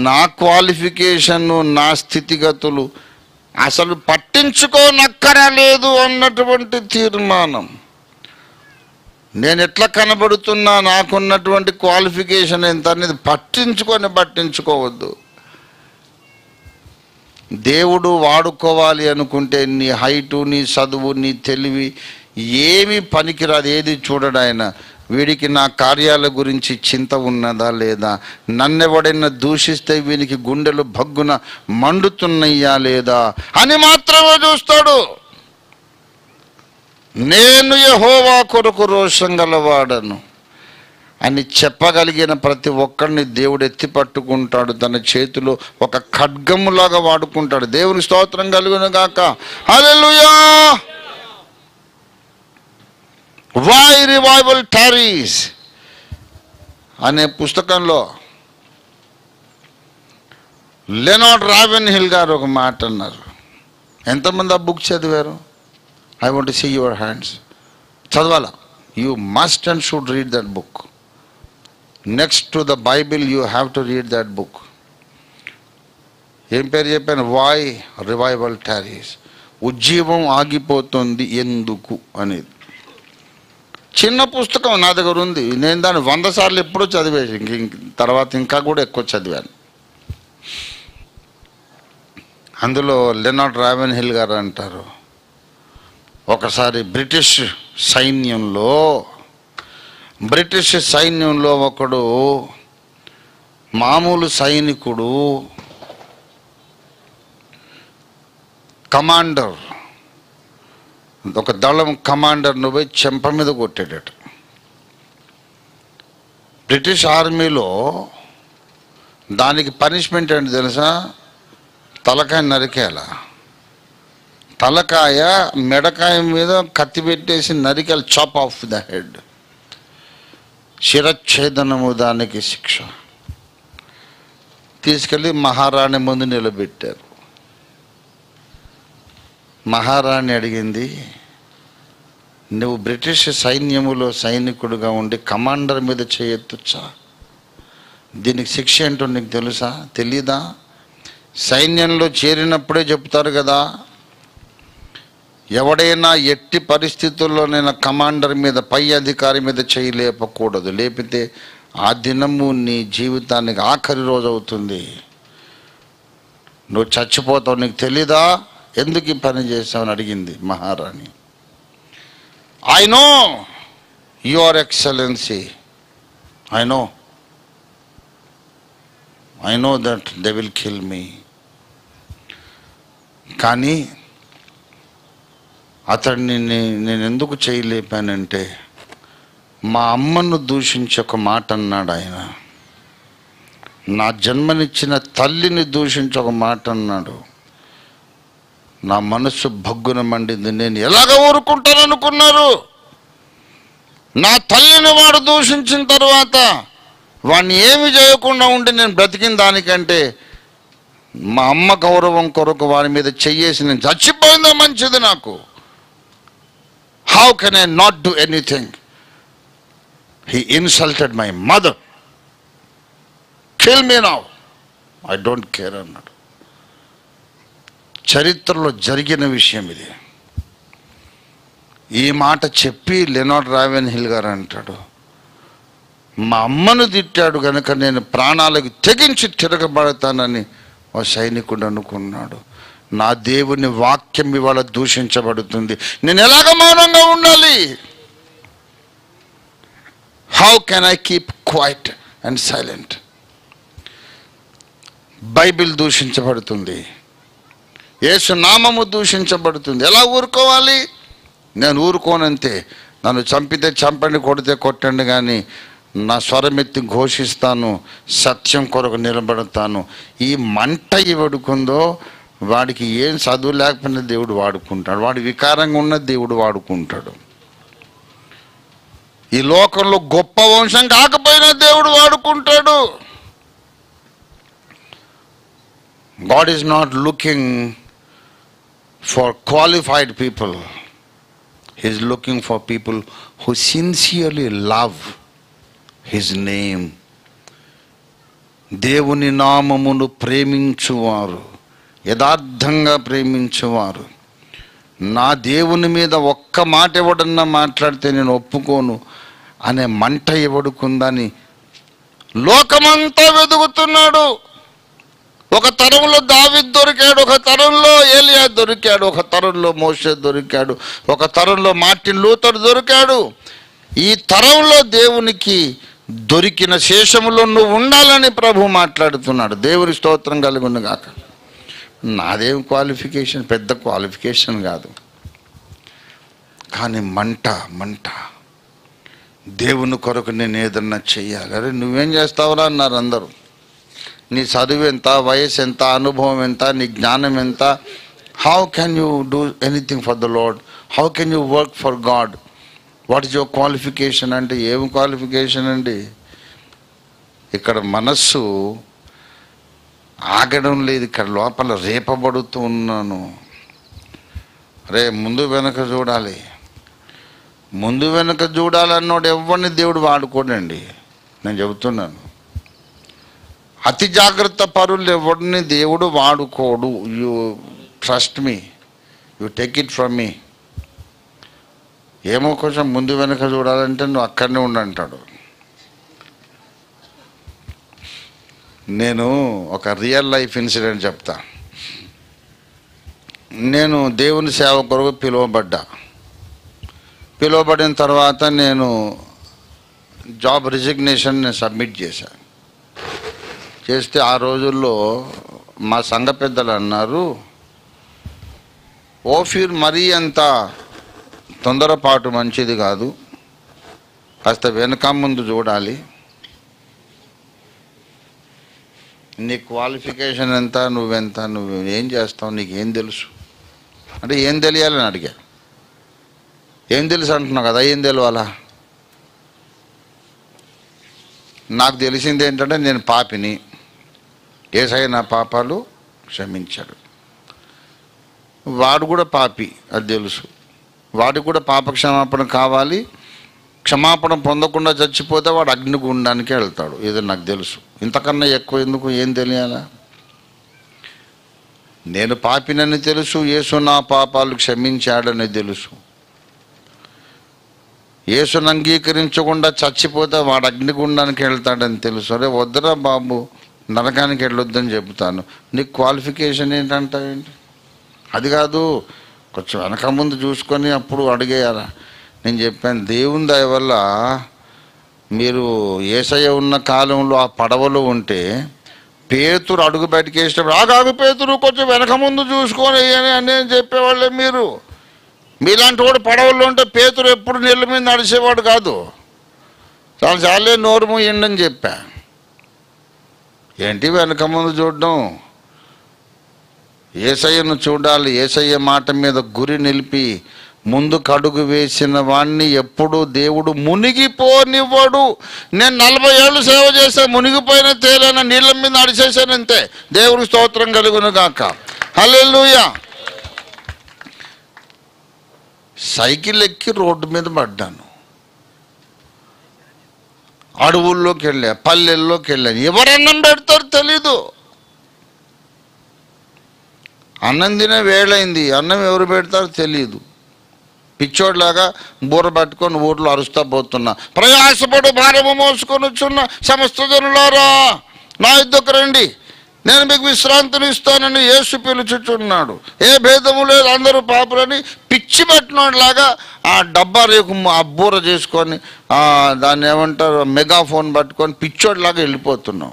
నా క్వాలిఫికేషను, నా స్థితిగతులు అసలు పట్టించుకోనక్కరలేదు అన్నటువంటి తీర్మానం. నేను ఎట్లా కనబడుతున్నా, నాకున్నటువంటి క్వాలిఫికేషన్ ఎంత అనేది పట్టించుకోవద్దు. దేవుడు వాడుకోవాలి అనుకుంటే నీ హైటు, నీ చదువు, నీ తెలివి ఏమి పనికిరాదు, ఏది చూడడు ఆయన. వీడికి నా కార్యాల గురించి చింత ఉన్నదా లేదా, నన్నెవడైనా దూషిస్తే వీనికి గుండెలు భగ్గున మండుతున్నాయా లేదా అని మాత్రమే చూస్తాడు. నేను యెహోవా కొరకు రోషం గలవాడను అని చెప్పగలిగిన ప్రతి ఒక్కరిని దేవుడు ఎత్తి పట్టుకుంటాడు, తన చేతిలో ఒక ఖడ్గములాగా వాడుకుంటాడు. దేవుని స్తోత్రం కలుగును గాక. హల్లెలూయా. వై రివైవల్ టారీస్ అనే పుస్తకంలో లెనార్డ్ రావెన్హిల్ గారు ఒక మాట అన్నారు. ఎంతమంది ఆ బుక్ చదివారు? I want to see your hands. చదవాలా? You must and should read that book. Next to the Bible you have to read that book. ఏం పేరు చెప్పాను? వై రివైవల్ టారీస్, ఉజ్జీవం ఆగిపోతుంది ఎందుకు అనేది. చిన్న పుస్తకం నా దగ్గర ఉంది, నేను దాన్ని 100 సార్లు ఎప్పుడో చదివేసి, తర్వాత ఇంకా కూడా ఎక్కువ చదివాను. అందులో లెనార్డ్ రావెన్హిల్ గారు అంటారు, ఒకసారి బ్రిటిష్ సైన్యంలో ఒకడు మామూలు సైనికుడు, కమాండర్, ఒక దళం కమాండర్ను పోయి చెంప మీద కొట్టాడట. బ్రిటిష్ ఆర్మీలో దానికి పనిష్మెంట్ ఏంటి తెలుసా? తలకాయ నరికేయాల. తలకాయ మెడకాయ మీద కత్తి పెట్టేసి నరికేయాలి, చాప్ ఆఫ్ ద హెడ్. శిరచ్ఛేదనము దానికి శిక్ష. తీసుకెళ్ళి మహారాణి ముందు నిలబెట్టారు. మహారాణి అడిగింది, నువ్వు బ్రిటిష్ సైన్యములో సైనికుడుగా ఉండి కమాండర్ మీద చేయొచ్చా? దీనికి శిక్ష ఏంటో నీకు తెలుసా? తెలీదా? సైన్యంలో చేరినప్పుడే చెప్తారు కదా, ఎవడైనా ఎట్టి పరిస్థితుల్లోనైనా కమాండర్ మీద, పై అధికారి మీద చేయి లేపకూడదు. లేపితే ఆ దినము నీ జీవితానికి ఆఖరి రోజు అవుతుంది, నువ్వు చచ్చిపోతావు. నీకు తెలీదా? ఎందుకు ఈ పని చేసావని అడిగింది మహారాణి. I know your excellency, I know I know that they will kill me. కానీ అతడిని నేను ఎందుకు చేయలేపానంటే, మా అమ్మను దూషించి ఒక మాట అన్నాడు ఆయన. నా జన్మనిచ్చిన తల్లిని దూషించి ఒక మాట అన్నాడు. నా మనస్సు భగ్గున మండింది. నేను ఎలాగ ఊరుకుంటాను అనుకున్నారు? నా తల్లిని వాడు దూషించిన తర్వాత వాడిని ఏమి చేయకుండా ఉండి నేను బ్రతికిన దానికంటే మా అమ్మ గౌరవం కొరకు వాడి మీద చెయ్యేసి నేను చచ్చిపోయిందో మంచిది నాకు. How can I not do anything? He insulted my mother. Kill me now, I don't care అన్నాడు. చరిత్రలో జరిగిన విషయం ఇది. ఈ మాట చెప్పి లెనార్డ్ రావెన్హిల్ గారు అంటాడు, మా అమ్మను తిట్టాడు కనుక నేను ప్రాణాలకు తెగించి తిరగబడతానని ఓ సైనికుడు అనుకున్నాడు. నా దేవుని వాక్యం ఇవాళ దూషించబడుతుంది, నేను ఎలాగ మౌనంగా ఉండాలి? How can I keep quiet and silent? Bible దూషించబడుతుంది, యేసు నామము దూషించబడుతుంది. ఎలా ఊరుకోవాలి? నేను ఊరుకోనంతే. నన్ను చంపితే చంపండి, కొడితే కొట్టండి, కానీ నా స్వరమెత్తి ఘోషిస్తాను, సత్యం కొరకు నిలబడతాను. ఈ మంట ఎవడుకుందో వాడికి ఏం చదువు లేకపోయినా దేవుడు వాడుకుంటాడు, వాడి వికారంగా ఉన్న దేవుడు వాడుకుంటాడు. ఈ లోకంలో గొప్ప వంశం కాకపోయినా దేవుడు వాడుకుంటాడు. God is not looking for qualified people. He is looking for people who sincerely love His name. దేవుని నామమును ప్రేమించువారు, యథార్థంగా ప్రేమించువారు. నా దేవుని మీద ఒక్క మాట ఎవడన్నా మాట్లాడితే నేను ఒప్పుకోను అనే మంట ఎవడుకుందని లోకమంతా వెతుకుతున్నాడు. ఒక తరంలో దావీదు దొరికాడు, ఒక తరంలో ఏలియా దొరికాడు, ఒక తరంలో మోషే దొరికాడు, ఒక తరంలో మార్టిన్ లూథర్ దొరికాడు. ఈ తరంలో దేవునికి దొరికిన శేషములో నువ్వు ఉండాలని ప్రభు మాట్లాడుతున్నాడు. దేవుని స్తోత్రం కలుగును గాక. నాదేం క్వాలిఫికేషన్, పెద్ద క్వాలిఫికేషన్ కాదు, కానీ మంట దేవుని కొరకు నేను ఏదన్నా చెయ్యాలి. అరే నువ్వేం చేస్తావురా అన్నారు అందరూ. నీ చదువు ఎంత, వయసు ఎంత, అనుభవం ఎంత, నీ జ్ఞానం ఎంత? How can you do anything for the lord? How can you work for God? What is your qualification? అంటే ఏం క్వాలిఫికేషన్ అండి? ఇక్కడ మనస్సు ఆగడం లేదు, ఇక్కడ లోపల రేపబడుతూ ఉన్నాను. రే ముందు వెనక చూడాలి, ముందు వెనక చూడాలన్నోడు ఎవరిని దేవుడు వాడుకోడండి. నేను చెబుతున్నాను, అతి జాగ్రత్త పరులు ఎవరిని దేవుడు వాడుకోడు. You trust me, you take it from me. ఏమో కొంచెం ముందు వెనక చూడాలంటే నువ్వు అక్కడనే ఉండంటాడు. నేను ఒక రియల్ లైఫ్ ఇన్సిడెంట్ చెప్తా. నేను దేవుని సేవ కొరకు పిలువబడిన తర్వాత నేను జాబ్ రిజిగ్నేషన్ సబ్మిట్ చేశాను. చేస్తే ఆ రోజుల్లో మా సంఘ పెద్దలు అన్నారు, ఓఫీర్ మరీ అంత తొందరపాటు మంచిది కాదు, కాస్త వెనక ముందు చూడాలి. నీ క్వాలిఫికేషన్ ఎంత, నువ్వెంత, నువ్వు ఏం చేస్తావు, నీకు ఏం తెలుసు అంటే ఏం తెలియాలని అడిగా. ఏం తెలుసు అంటున్నావు కదా, ఏం తెలియాలా? నాకు తెలిసింది ఏంటంటే నేను పాపిని, యేసయ్య నా పాపాలు క్షమించాడు. వాడు కూడా పాపి, అది తెలుసు. వాడికి కూడా పాప క్షమాపణ కావాలి. క్షమాపణ పొందకుండా చచ్చిపోతే వాడు అగ్నిగుండానికి వెళ్తాడు. ఇది నాకు తెలుసు. ఇంతకన్నా ఎక్కువ ఎందుకు, ఏం తెలియాలా? నేను పాపినని తెలుసు, యేసు నా పాపాలు క్షమించాడని తెలుసు. యేసును అంగీకరించకుండా చచ్చిపోతే వాడు అగ్నిగుండానికి వెళ్తాడని తెలుసు. అరే వద్దురా బాబు, నరకానికి వెళ్ళొద్దని చెబుతాను. నీకు క్వాలిఫికేషన్ ఏంటంటావేంటి? అది కాదు, కొంచెం వెనక ముందు చూసుకొని అప్పుడు అడిగేయాల. నేను చెప్పాను, దేవుని దయ వల్ల మీరు యేసయ్య ఉన్న కాలంలో ఆ పడవలో ఉంటే పేతురు అడుగు బయటికి వేసినప్పుడు ఆగాగు పేతురు కొంచెం వెనక ముందు చూసుకొని అని చెప్పేవాళ్ళే మీరు. మీలాంటి వాడు పడవల్లో ఉంటే పేతురు ఎప్పుడు నీళ్ళ మీద నడిచేవాడు కాదు. చాలా చాలే నోరు మూయండి అని చెప్పా. ఏంటి వెనక ముందు చూడడం? యేసయ్యను చూడాలి. యేసయ్య మాట మీద గురి నిలిపి ముందుకు అడుగు వేసిన వాణ్ణి ఎప్పుడు దేవుడు మునిగిపోనివ్వడు. నేను 40 ఏళ్ళు సేవ చేస్తే మునిగిపోయిన తేలైన నీళ్ళ మీద నడిచేసానంతే. దేవుడికి స్తోత్రం కలుగును గాక. హల్లెలూయా. సైకిల్ ఎక్కి రోడ్డు మీద పడ్డాను. అడవుల్లోకి వెళ్ళా, పల్లెల్లోకి వెళ్ళాను. ఎవరన్నం పెడతారో తెలీదు. అన్నం తినే వేళైంది, అన్నం ఎవరు పెడతారో తెలియదు. పిచ్చోడ్లాగా బూర పట్టుకొని ఊర్లో అరుస్తా పోతున్నా. ప్రయాసపడు భారము మోసుకొని వచ్చున్న సమస్త జనులారా నా యుద్ధకు రండి, నేను మీకు విశ్రాంతిని ఇస్తానని యేసు పిలుచుచున్నాడు. ఏ భేదము లేదు, అందరూ పాపులని పిచ్చి పట్టినలాగా ఆ డబ్బా రేకు ఆ బూర చేసుకొని దాన్ని ఏమంటారు మెగాఫోన్ పట్టుకొని పిచ్చోడ్లాగా వెళ్ళిపోతున్నాం.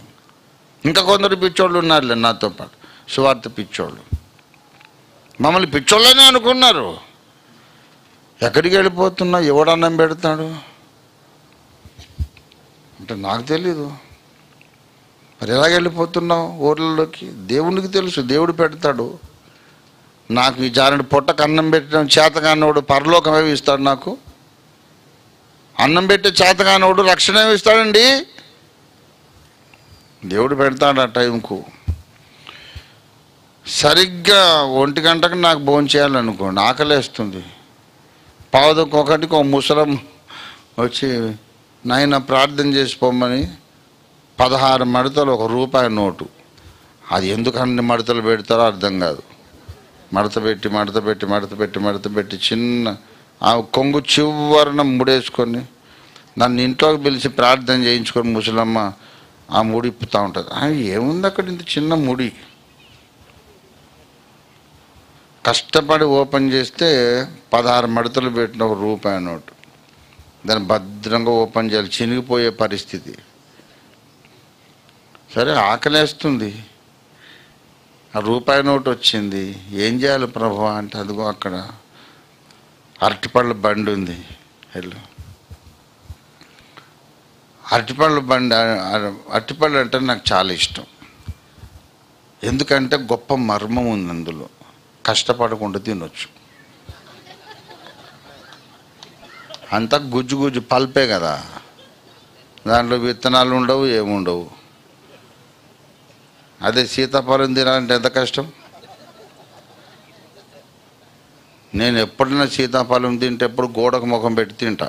ఇంకా కొందరు పిచ్చోళ్ళు ఉన్నారులే నాతో పాటు, సువార్త పిచ్చోళ్ళు. మమ్మల్ని పిచ్చోళ్ళనే అనుకున్నారు. ఎక్కడికి వెళ్ళిపోతున్నా, ఎవడన్నం పెడతాడు అంటే నాకు తెలీదు. మరి ఎలాగ వెళ్ళిపోతున్నావు ఊర్లలోకి? దేవునికి తెలుసు, దేవుడు పెడతాడు. నాకు ఈ జారుడు పొట్టకు అన్నం పెట్టడం చేతగానోడు పరలోకం ఏమి ఇస్తాడు? నాకు అన్నం పెట్టే చేతగానోడు రక్షణ ఏమి ఇస్తాడండి? దేవుడు పెడతాడు ఆ టైంకు. సరిగ్గా 1 గంటకు నాకు భోజనం చేయాలనుకోండి, ఆకలేస్తుంది. 1:15కి ఒక ముసలం వచ్చి నాయన ప్రార్థన చేసిపోమని 16 మడతలు ₹1 నోటు. అది ఎందుకు అన్ని మడతలు పెడతారో అర్థం కాదు. మడత పెట్టి చిన్న ఆ కొంగు చివరన ముడేసుకొని నన్ను ఇంట్లోకి పిలిచి ప్రార్థన చేయించుకొని ముసలమ్మ ఆ ముడి ఇప్పుతూ ఉంటుంది. ఏముంది అక్కడ ఇంత చిన్న ముడి? కష్టపడి ఓపెన్ చేస్తే 16 మడతలు పెట్టిన ₹1 నోటు. దాన్ని భద్రంగా ఓపెన్ చేయాలి, చినిగిపోయే పరిస్థితి. సరే ఆకలేస్తుంది, ఆ ₹1 నోటు వచ్చింది, ఏం చేయాలి ప్రభువా అంటే అదిగో అక్కడ అరటిపళ్ళ బండి ఉంది, వెళ్ళు. అరటిపళ్ళ బండి, అరటిపళ్ళు అంటే నాకు చాలా ఇష్టం. ఎందుకంటే గొప్ప మర్మం ఉంది అందులో. కష్టపడకుండా తినొచ్చు. అంతా గుజ్జు పల్పే కదా, దాంట్లో విత్తనాలు ఉండవు, ఏముండవు. అదే సీతాఫలం తినాలంటే ఎంత కష్టం. నేను ఎప్పుడైనా సీతాఫలం తింటే ఎప్పుడు గోడకు ముఖం పెట్టి తింటా.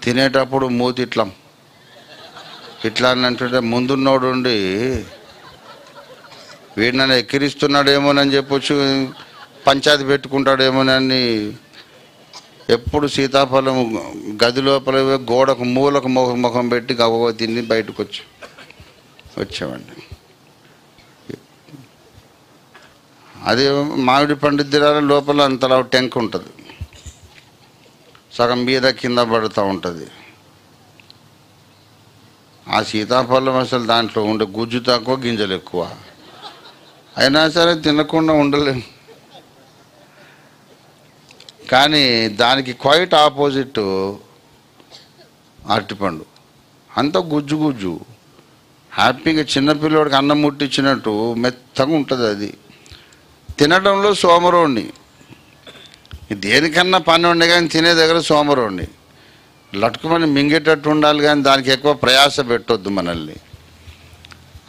తినేటప్పుడు మూతి ఇట్లా అని అంటుంటే ముందున్నోడు ఉండి వీడు నన్ను ఎక్కిరిస్తున్నాడేమోనని చెప్పొచ్చు, పంచాయతీ పెట్టుకుంటాడేమోనని ఎప్పుడు సీతాఫలం గది లోపల గోడకు మూలకు ముఖం పెట్టి గవ్వ తిని బయటకు వచ్చామండి. అదే మామిడి పండు తినాలి, లోపల అంతలా టెంక్ ఉంటుంది, సగం మీద కింద పడుతూ ఉంటుంది. ఆ సీతాఫలం అసలు దాంట్లో ఉండే గుజ్జు తక్కువ, గింజలు ఎక్కువ. అయినా సరే తినకుండా ఉండలేము. కానీ దానికి క్వైట్ ఆపోజిట్ అరటిపండు. అంత గుజ్జు హ్యాపీగా చిన్నపిల్లవాడికి అన్నం ముట్టించినట్టు మెత్తగా ఉంటుంది. అది తినడంలో సోమరోణ్ణి. దేనికన్నా పని ఉండే కానీ తినే దగ్గర సోమరోణ్ణి. లట్టుకుమని మింగేటట్టు ఉండాలి కానీ దానికి ఎక్కువ ప్రయాస పెట్టొద్దు మనల్ని.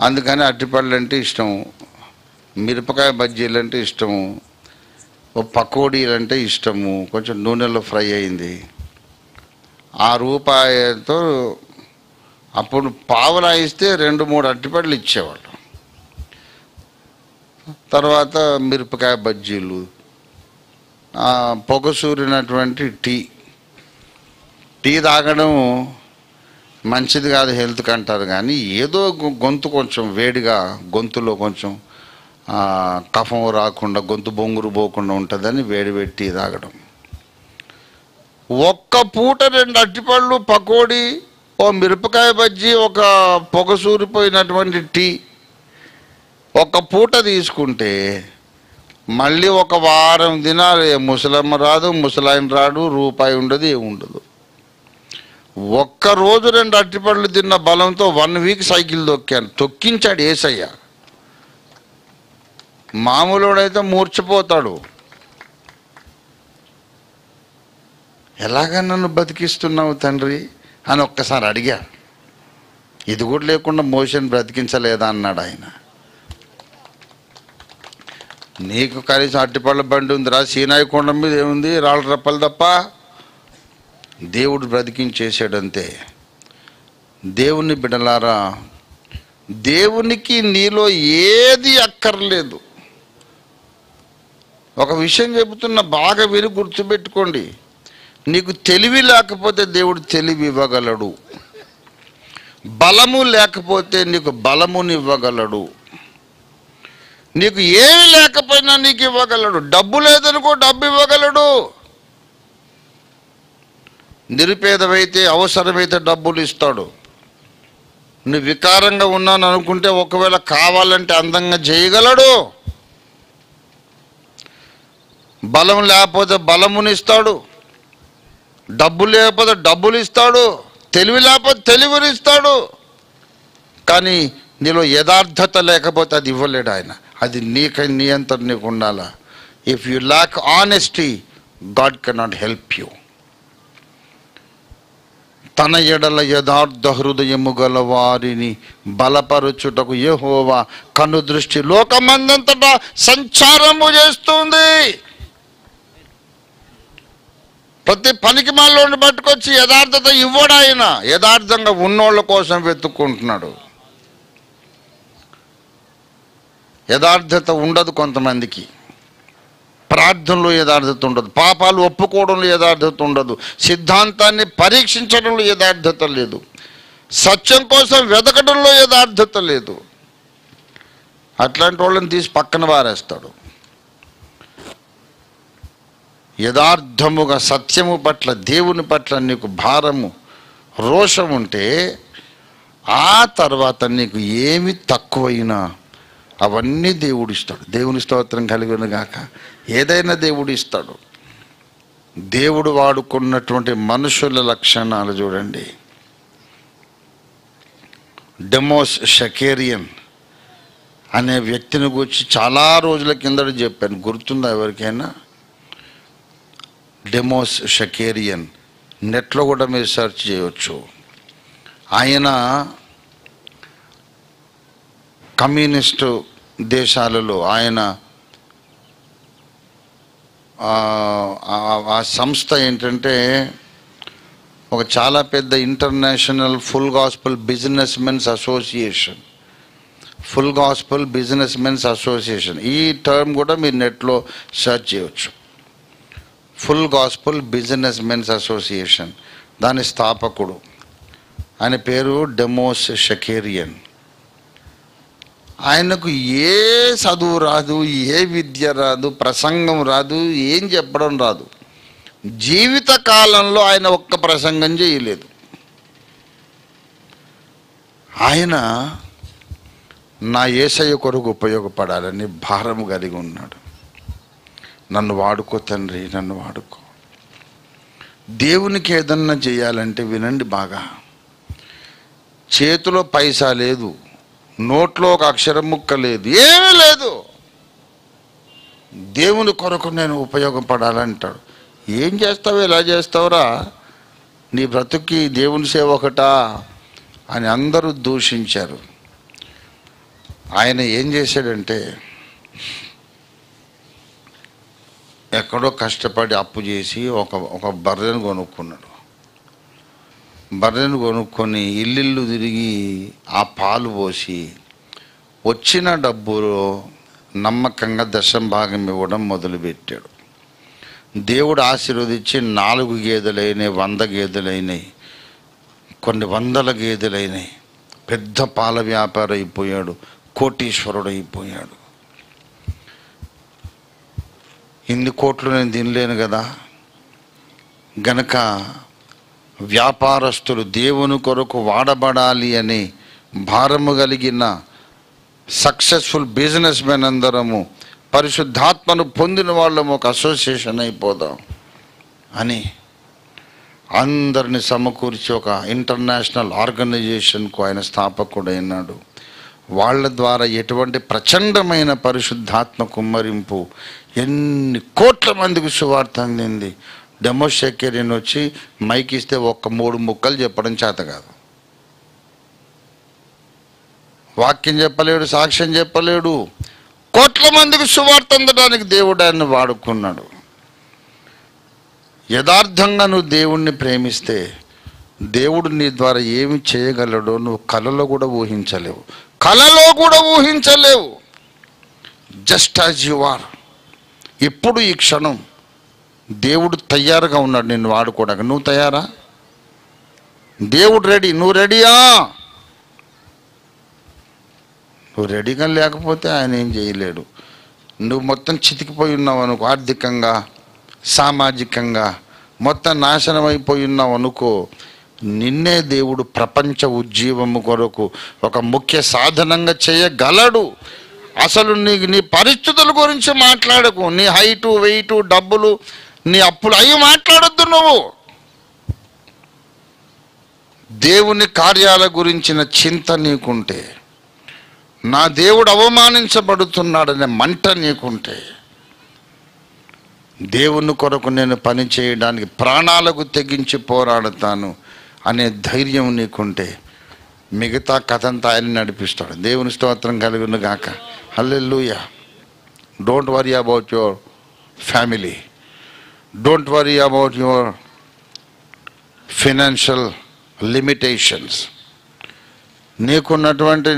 అందుకని అరటిపళ్ళు అంటే ఇష్టము, మిరపకాయ బజ్జీలు అంటే ఇష్టము, పకోడీలు అంటే ఇష్టము. కొంచెం నూనెలో ఫ్రై అయింది. ₹1తో అప్పుడు పావలా ఇస్తే 2-3 అరటిపళ్ళు ఇచ్చేవాళ్ళు. తర్వాత మిరపకాయ బజ్జీలు, పొగసూరినటువంటి టీ తాగడం మంచిది కాదు హెల్త్కి అంటారు. కానీ ఏదో గొంతు కొంచెం వేడిగా, గొంతులో కొంచెం కఫం రాకుండా, గొంతు బొంగురు పోకుండా ఉంటుందని వేడి టీ తాగడం. ఒక్క పూట 2 అరటిపళ్ళు, పకోడీ, ఓ మిరపకాయ బజ్జీ, ఒక పొగసూరిపోయినటువంటి టీ ఒక పూట తీసుకుంటే మళ్ళీ ఒక వారం దినాలు ముసలమ్మ రాదు, ముసలాయన రాడు, రూపాయి ఉండదు, ఏముండదు. ఒక్కరోజు 2 అరటిపళ్ళు తిన్న బలంతో 1 వీక్ సైకిల్ తొక్కించాడు యేసయ్య. మామూలుడైతే మూర్చిపోతాడు. ఎలాగ నన్ను బతికిస్తున్నావు తండ్రి అని ఒక్కసారి అడిగా. ఇది కూడా లేకుండా మోషన్ బ్రతికించలేదా అన్నాడు ఆయన. నీకు కనీసం అరటిపళ్ళ బండి ఉందిరా, సీనాయి కొండ మీద ఏముంది, రాళ్ళ రప్పలు తప్ప. దేవుడు బ్రతికించేసాడంతే. దేవుని బిడ్డలారా, దేవునికి నీలో ఏది అక్కర్లేదు. ఒక విషయం చెబుతున్నా, బాగా విని గుర్తుపెట్టుకోండి. నీకు తెలివి లేకపోతే దేవుడు తెలివి ఇవ్వగలడు. బలము లేకపోతే నీకు బలమునివ్వగలడు. నీకు ఏమి లేకపోయినా నీకు ఇవ్వగలడు. డబ్బు లేదనుకో, డబ్బు ఇవ్వగలడు. నిరుపేదవైతే అవసరమైతే డబ్బులు ఇస్తాడు. నువ్వు వికారంగా ఉన్నాను అనుకుంటే ఒకవేళ కావాలంటే అందంగా చేయగలడు. బలం లేకపోతే బలమునిస్తాడు. డబ్బు లేకపోతే డబ్బులు ఇస్తాడు. తెలివి లేకపోతే తెలివినిస్తాడు. కానీ నీలో యథార్థత లేకపోతే అది ఇవ్వలేడు ఆయన. అది నీ అంతటి నీకు ఉండాలా. If you lakh honesty, God cannot help you. తన ఎడల యథార్థ హృదయము గల వారిని బలపరచుటకు యెహోవా కను దృష్టి లోకమందంతటా సంచారము చేస్తుంది. ప్రతి పనికి మాలోని పట్టుకొచ్చి యథార్థత ఇవ్వడు ఆయన. యథార్థంగా ఉన్నోళ్ళ కోసం వెతుక్కుంటున్నాడు. యథార్థత ఉండదు కొంతమందికి. ప్రార్థనలో యథార్థత ఉండదు. పాపాలు ఒప్పుకోవడంలో యథార్థత ఉండదు. సిద్ధాంతాన్ని పరీక్షించడంలో యథార్థత లేదు. సత్యం కోసం వెతకడంలో యథార్థత లేదు. అట్లాంటి వాళ్ళని తీసి పక్కన వారేస్తాడు. యథార్థముగా సత్యము పట్ల, దేవుని పట్ల నీకు భారము, రోషం ఉంటే ఆ తర్వాత నీకు ఏమి తక్కువైనా అవన్నీ దేవుడు ఇస్తాడు. దేవుని స్తోత్రం కలిగిన గాక. ఏదైనా దేవుడు ఇస్తాడు. దేవుడు వాడుకున్నటువంటి మనుషుల లక్షణాలు చూడండి. డెమోస్ షకేరియన్ అనే వ్యక్తిని గురించి చాలా రోజుల కిందట చెప్పాను. గుర్తుందా ఎవరికైనా? డెమోస్ షకేరియన్ నెట్లో కూడా మీరు సెర్చ్ చేయవచ్చు. ఆయన కమ్యూనిస్టు దేశాలలో ఆయన ఆ సంస్థ ఏంటంటే ఒక చాలా పెద్ద international full gospel business mens association. Full gospel business mens association, ఈ టర్మ్ కూడా మీరు నెట్లో సెర్చ్ చేయవచ్చు. Full gospel business mens association, దాని స్థాపకుడు. ఆయన పేరు డెమోస్ షకేరియన్. ఆయనకు ఏ చదువు రాదు, ఏ విద్య రాదు, ప్రసంగం రాదు, ఏం చెప్పడం రాదు. జీవిత కాలంలో ఆయన ఒక్క ప్రసంగం చేయలేదు. ఆయన నా యేసయ్య కొరకు ఉపయోగపడాలని భారము కలిగి ఉన్నాడు. నన్ను వాడుకో తండ్రి, నన్ను వాడుకో. దేవునికి ఏదన్నా చేయాలంటే వినండి బాగా. చేతిలో పైసా లేదు, నోట్లో ఒక అక్షరం ముక్క లేదు, ఏమీ లేదు. దేవుని కొరకు నేను ఉపయోగపడాలంటాడు. ఏం చేస్తావు, ఎలా చేస్తావురా, నీ బ్రతుక్కి దేవుని సేవ ఒకటా అని అందరూ దూషించారు. ఆయన ఏం చేశాడంటే ఎక్కడో కష్టపడి అప్పు చేసి ఒక బర్రెను కొనుక్కున్నాడు. బర్రెను కొనుక్కొని ఇల్లు తిరిగి ఆ పాలు పోసి వచ్చిన డబ్బులో నమ్మకంగా దశం భాగం ఇవ్వడం మొదలుపెట్టాడు. దేవుడు ఆశీర్వదించి 4 గేదెలైనాయి, 100 గేదెలైనాయి, కొన్ని వందల గేదెలైనాయి. పెద్ద పాల వ్యాపారం అయిపోయాడు, కోటీశ్వరుడు అయిపోయాడు. ఇన్ని కోట్లు నేను తినలేను కదా, గనక వ్యాపారస్తులు దేవుని కొరకు వాడబడాలి అని భారము కలిగిన సక్సెస్ఫుల్ బిజినెస్ మెన్ అందరము పరిశుద్ధాత్మను పొందిన వాళ్ళము ఒక అసోసియేషన్ అయిపోదాం అని అందరిని సమకూర్చి ఒక ఇంటర్నేషనల్ ఆర్గనైజేషన్కు ఆయన స్థాపకుడైనాడు. వాళ్ళ ద్వారా ఎటువంటి ప్రచండమైన పరిశుద్ధాత్మ కుమ్మరింపు, ఎన్ని కోట్ల మందికి సువార్త అందింది. డెమోషెకెరిన్ వచ్చి మైక్ ఇస్తే 3 ముక్కలు చెప్పడం చేత కాదు, వాక్యం చెప్పలేడు, సాక్ష్యం చెప్పలేడు. కోట్ల మందికి సువార్త అందడానికి దేవుడు ఆయన వాడుకున్నాడు. యథార్థంగా నువ్వు దేవుణ్ణి ప్రేమిస్తే దేవుడు నీ ద్వారా ఏమి చేయగలడో నువ్వు కలలో కూడా ఊహించలేవు. Just as you are. ఇప్పుడు ఈ క్షణం దేవుడు తయారుగా ఉన్నాడు నిన్ను వాడుకోవడానికి. నువ్వు తయారా? దేవుడు రెడీ. నువ్వు రెడీయా? నువ్వు రెడీగా లేకపోతే ఆయన ఏం చేయలేడు. నువ్వు మొత్తం చితికిపోయి ఉన్నావు అనుకో, ఆర్థికంగా సామాజికంగా మొత్తం నాశనం అయిపోయి ఉన్నావు అనుకో, నిన్నే దేవుడు ప్రపంచ ఉజ్జీవము కొరకు ఒక ముఖ్య సాధనంగా చేయగలడు. అసలు నీ పరిస్థితుల గురించి మాట్లాడకు. నీ హైటు, వెయిటు, డబ్బులు, నీ అప్పులు అవి మాట్లాడొద్దు. నువ్వు దేవుని కార్యాల గురించిన చింత నీకుంటే, నా దేవుడు అవమానించబడుతున్నాడనే మంట నీకుంటే, దేవుని కొరకు నేను పని చేయడానికి ప్రాణాలకు తెగించి పోరాడతాను అనే ధైర్యం నీకుంటే, మిగతా కథంతా ఆయన నడిపిస్తాడు. దేవుని స్తోత్రం కలుగును గాక. Hallelujah. Don't worry about your family, don't worry about your financial limitations. నీకున్నటువంటి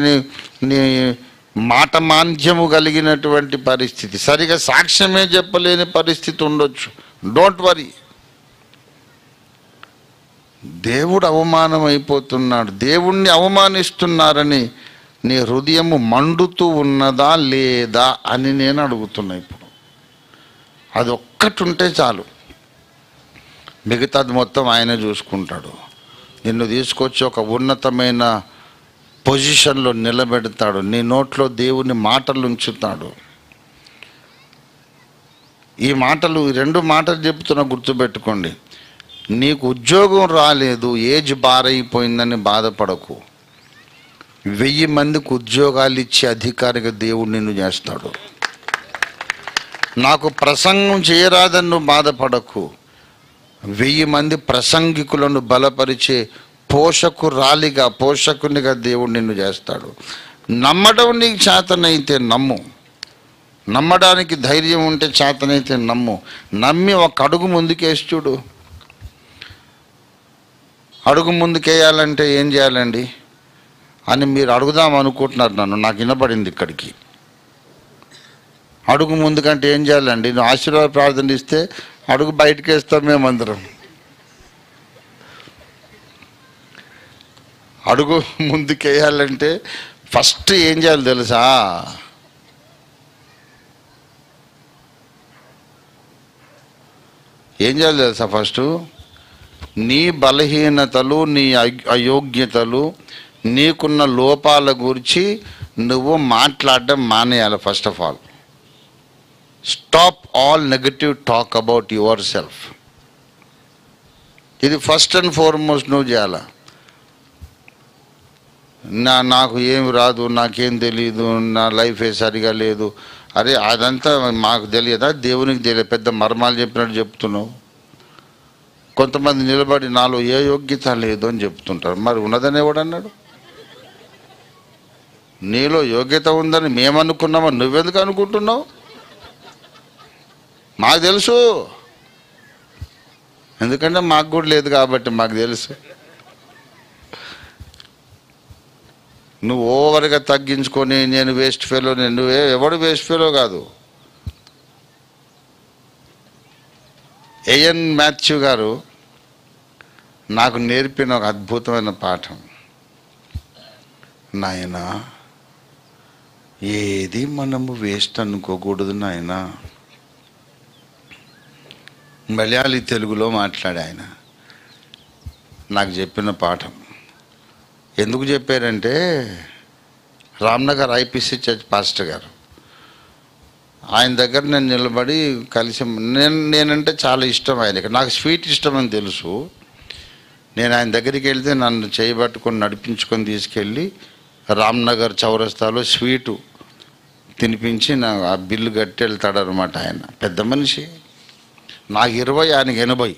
నీ మాట మాంద్యము కలిగినటువంటి పరిస్థితి, సరిగా సాక్ష్యమే చెప్పలేని పరిస్థితి ఉండొచ్చు. Don't worry. దేవుడు అవమానం అయిపోతున్నాడు, దేవుణ్ణి అవమానిస్తున్నారని నీ హృదయము మండుతూ ఉన్నదా లేదా అని నేను అడుగుతున్నా. ఇప్పుడు అది ఒక్కటి ఉంటే చాలు, మిగతాది మొత్తం ఆయన చూసుకుంటాడు. నిన్ను తీసుకొచ్చి ఒక ఉన్నతమైన పొజిషన్లో నిలబెడతాడు. నీ నోట్లో దేవుని మాటలు ఉంచుతాడు. ఈ 2 మాటలు చెప్తున్నా, గుర్తుపెట్టుకోండి. నీకు ఉద్యోగం రాలేదు, ఏజ్ బారైపోయిందని బాధపడకు. 1000 మందికి ఉద్యోగాలు ఇచ్చి అధికారిగా దేవుడు నిన్ను చేస్తాడు. నాకు ప్రసంగం చేయరాదని నువ్వు బాధపడకు. 1000 మంది ప్రసంగికులను బలపరిచే పోషకునిగా దేవుడు నిన్ను చేస్తాడు. నమ్మడం నీకు చేతనైతే నమ్ము. నమ్మడానికి ధైర్యం ఉంటే చేతనైతే నమ్ము. నమ్మి ఒక అడుగు ముందుకేసి చూడు. అడుగు ముందుకేయాలంటే ఏం చేయాలండి అని మీరు అడుగుదాం అనుకుంటున్నారు నన్ను. నాకు వినపడింది ఇక్కడికి. అడుగు ముందుకంటే ఏం చేయాలండి? నువ్వు ఆశీర్వాద ప్రార్థన ఇస్తే అడుగు బయటకు వేస్తాం మేమందరం. అడుగు ముందుకేయాలంటే ఫస్ట్ ఏం చేయాలి తెలుసా? ఫస్ట్ నీ బలహీనతలు, నీ అయోగ్యతలు, నీకున్న లోపాల గురించి నువ్వు మాట్లాడడం మానేయాలి. First of all stop all negative talk about your self. ఇది ఫస్ట్ అండ్ ఫార్మోస్ట్ నువ్వు చేయాలి. నాకు ఏమి రాదు, నాకేం తెలీదు, నా లైఫే సరిగా లేదు. అరే అదంతా మాకు తెలియదా? దేవునికి తెలియదు. పెద్ద మర్మాలు చెప్పినట్టు చెప్తున్నావు. కొంతమంది నిలబడి నాలో ఏ యోగ్యత లేదు అని చెప్తుంటారు. మరి ఉన్నదని ఎవడన్నాడు? నీలో యోగ్యత ఉందని మేమనుకున్నామా? నువ్వెందుకు అనుకుంటున్నావు? మాకు తెలుసు. ఎందుకంటే మాకు కూడా లేదు కాబట్టి మాకు తెలుసు. నువ్వు ఓవర్గా తగ్గించుకొని నేను వేస్ట్ ఫెలో, నువ్వే ఎవడు వేస్ట్ ఫెలో కాదు. ఏఎన్ మాథ్యూ గారు నాకు నేర్పిన ఒక అద్భుతమైన పాఠం. నాయనా, ఏది మనము వేస్ట్ అనుకోకూడదు నాయనా. మలయాళీ తెలుగులో మాట్లాడే ఆయన. నాకు చెప్పిన పాఠం. ఎందుకు చెప్పారంటే, రామ్నగర్ ఐపీసీ చర్చ్ పాస్టర్ గారు, ఆయన దగ్గర నేను నిలబడి కలిసి, నేనంటే చాలా ఇష్టం ఆయనకి. నాకు స్వీట్ ఇష్టం అని తెలుసు. నేను ఆయన దగ్గరికి వెళ్తే నన్ను చేయబట్టుకొని నడిపించుకొని తీసుకెళ్ళి రామ్నగర్ చౌరస్తాలో స్వీటు తినిపించి ఆ బిల్లు కట్టి వెళ్తాడనమాట. ఆయన పెద్ద మనిషి. నాకు 20, ఆయనకి 80.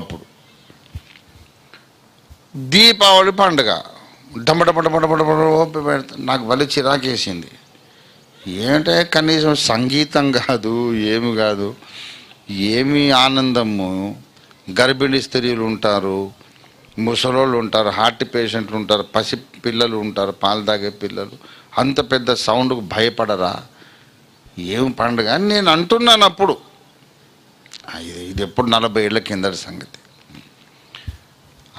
అప్పుడు దీపావళి పండుగ పెడతా. నాకు భలే చిరాకేసింది. ఏంటంటే కనీసం సంగీతం కాదు, ఏమి కాదు, ఏమి ఆనందము. గర్భిణీ స్త్రీలు ఉంటారు, ముసలోళ్ళు ఉంటారు, హార్ట్ పేషెంట్లు ఉంటారు, పసి పిల్లలు ఉంటారు, పాలు తాగే పిల్లలు. అంత పెద్ద సౌండ్కు భయపడరా? ఏం పండుగ అని నేను అంటున్నాను. అప్పుడు ఇది ఎప్పుడు 40 ఏళ్ల కిందటి సంగతి.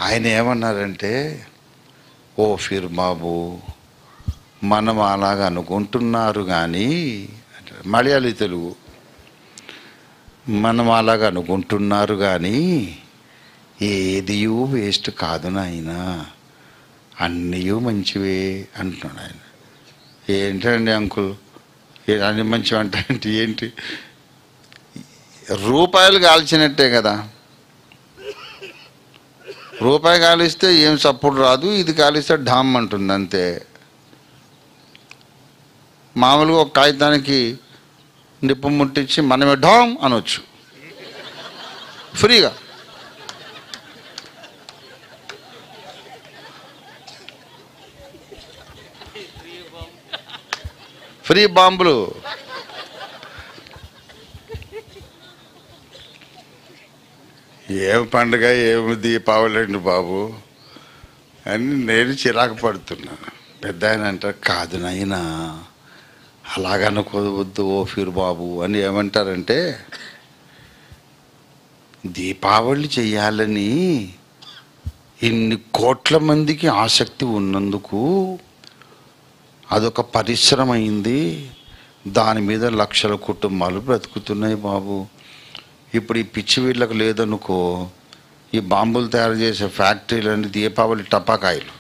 ఆయన ఏమన్నారంటే, ఓ ఫిర్ బాబు, మనం అలాగ అనుకుంటున్నారు కానీ, మలయాళీ తెలుగు, మనం అలాగ అనుకుంటున్నారు కానీ ఏదియూ వేస్ట్ కాదు నాయనా, అన్నీ మంచివే అంటున్నాడు ఆయన. ఏంటండి అంకుల్, అన్ని మంచివి అంటే ఏంటి? రూపాయలు కాల్చినట్టే కదా. రూపాయి కాలిస్తే ఏం సప్పుడు రాదు, ఇది కాలిస్తే ఢామ్ అంటుంది అంతే. మామూలుగా ఒక కాగితానికి నిప్పు ముట్టించి మనమే ఢామ్ అనొచ్చు ఫ్రీగా. ఫ్రీ బాంబులు. ఏం పండుగ, ఏమి దీపావళి బాబు అని నేను చిరాకు పడుతున్నాను. పెద్ద ఆయన అంటారు, కాదు నాయనా అలాగనుకోవద్దు ఓ ఫిర్ బాబు అని. ఏమంటారంటే, దీపావళి చెయ్యాలని ఇన్ని కోట్ల మందికి ఆసక్తి ఉన్నందుకు అదొక పరిశ్రమ అయింది, దాని మీద లక్షల కుటుంబాలు బ్రతుకుతున్నాయి బాబు. ఇప్పుడు ఈ పిచ్చి వీళ్ళకు లేదనుకో, ఈ బాంబులు తయారు చేసే ఫ్యాక్టరీలన్నీ, దీపావళి టపాకాయలు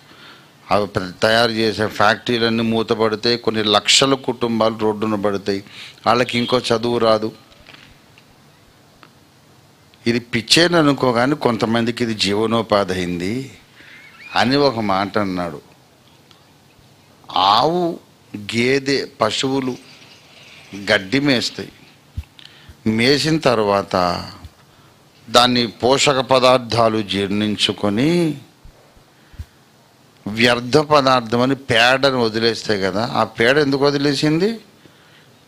అవి తయారు చేసే ఫ్యాక్టరీలన్నీ మూతపడతాయి, కొన్ని లక్షల కుటుంబాలు రోడ్డున పడతాయి, వాళ్ళకి ఇంకో చదువు రాదు. ఇది పిచ్చేననుకో కానీ కొంతమందికి ఇది జీవనోపాధి అయింది అని ఒక మాట అన్నాడు. ఆవు, గేదె, పశువులు గడ్డి మేస్తాయి. మేసిన తర్వాత దాన్ని పోషక పదార్థాలు జీర్ణించుకొని వ్యర్థ పదార్థం అని పేడను వదిలేస్తాయి కదా. ఆ పేడ ఎందుకు వదిలేసింది?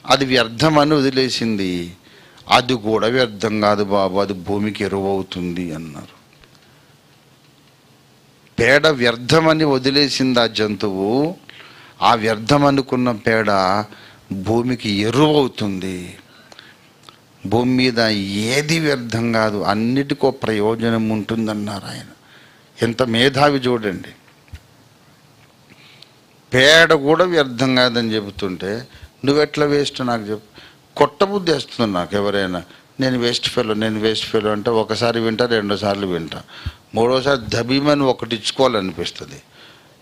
అది వ్యర్థమని వదిలేసింది. అది కూడా వ్యర్థం కాదు బాబు, అది భూమికి ఎరువు అవుతుంది అన్నారు. పేడ వ్యర్థమని వదిలేసింది ఆ జంతువు. ఆ వ్యర్థం అనుకున్న పేడ భూమికి ఎరువు అవుతుంది. భూమి మీద ఏది వ్యర్థం కాదు, అన్నిటికో ప్రయోజనం ఉంటుందన్నారు ఆయన. ఎంత మేధావి చూడండి. పేడ కూడా వ్యర్థం కాదని చెబుతుంటే నువ్వెట్లా వేస్ట్ నాకు చెప్పు. కొట్టబుద్ధి వేస్తుంది నాకు ఎవరైనా. నేను వేస్ట్ ఫెలో అంటే ఒకసారి వింటా, 2 సార్లు వింటా, 3వసారి దబీమని ఒకటి ఇచ్చుకోవాలనిపిస్తుంది.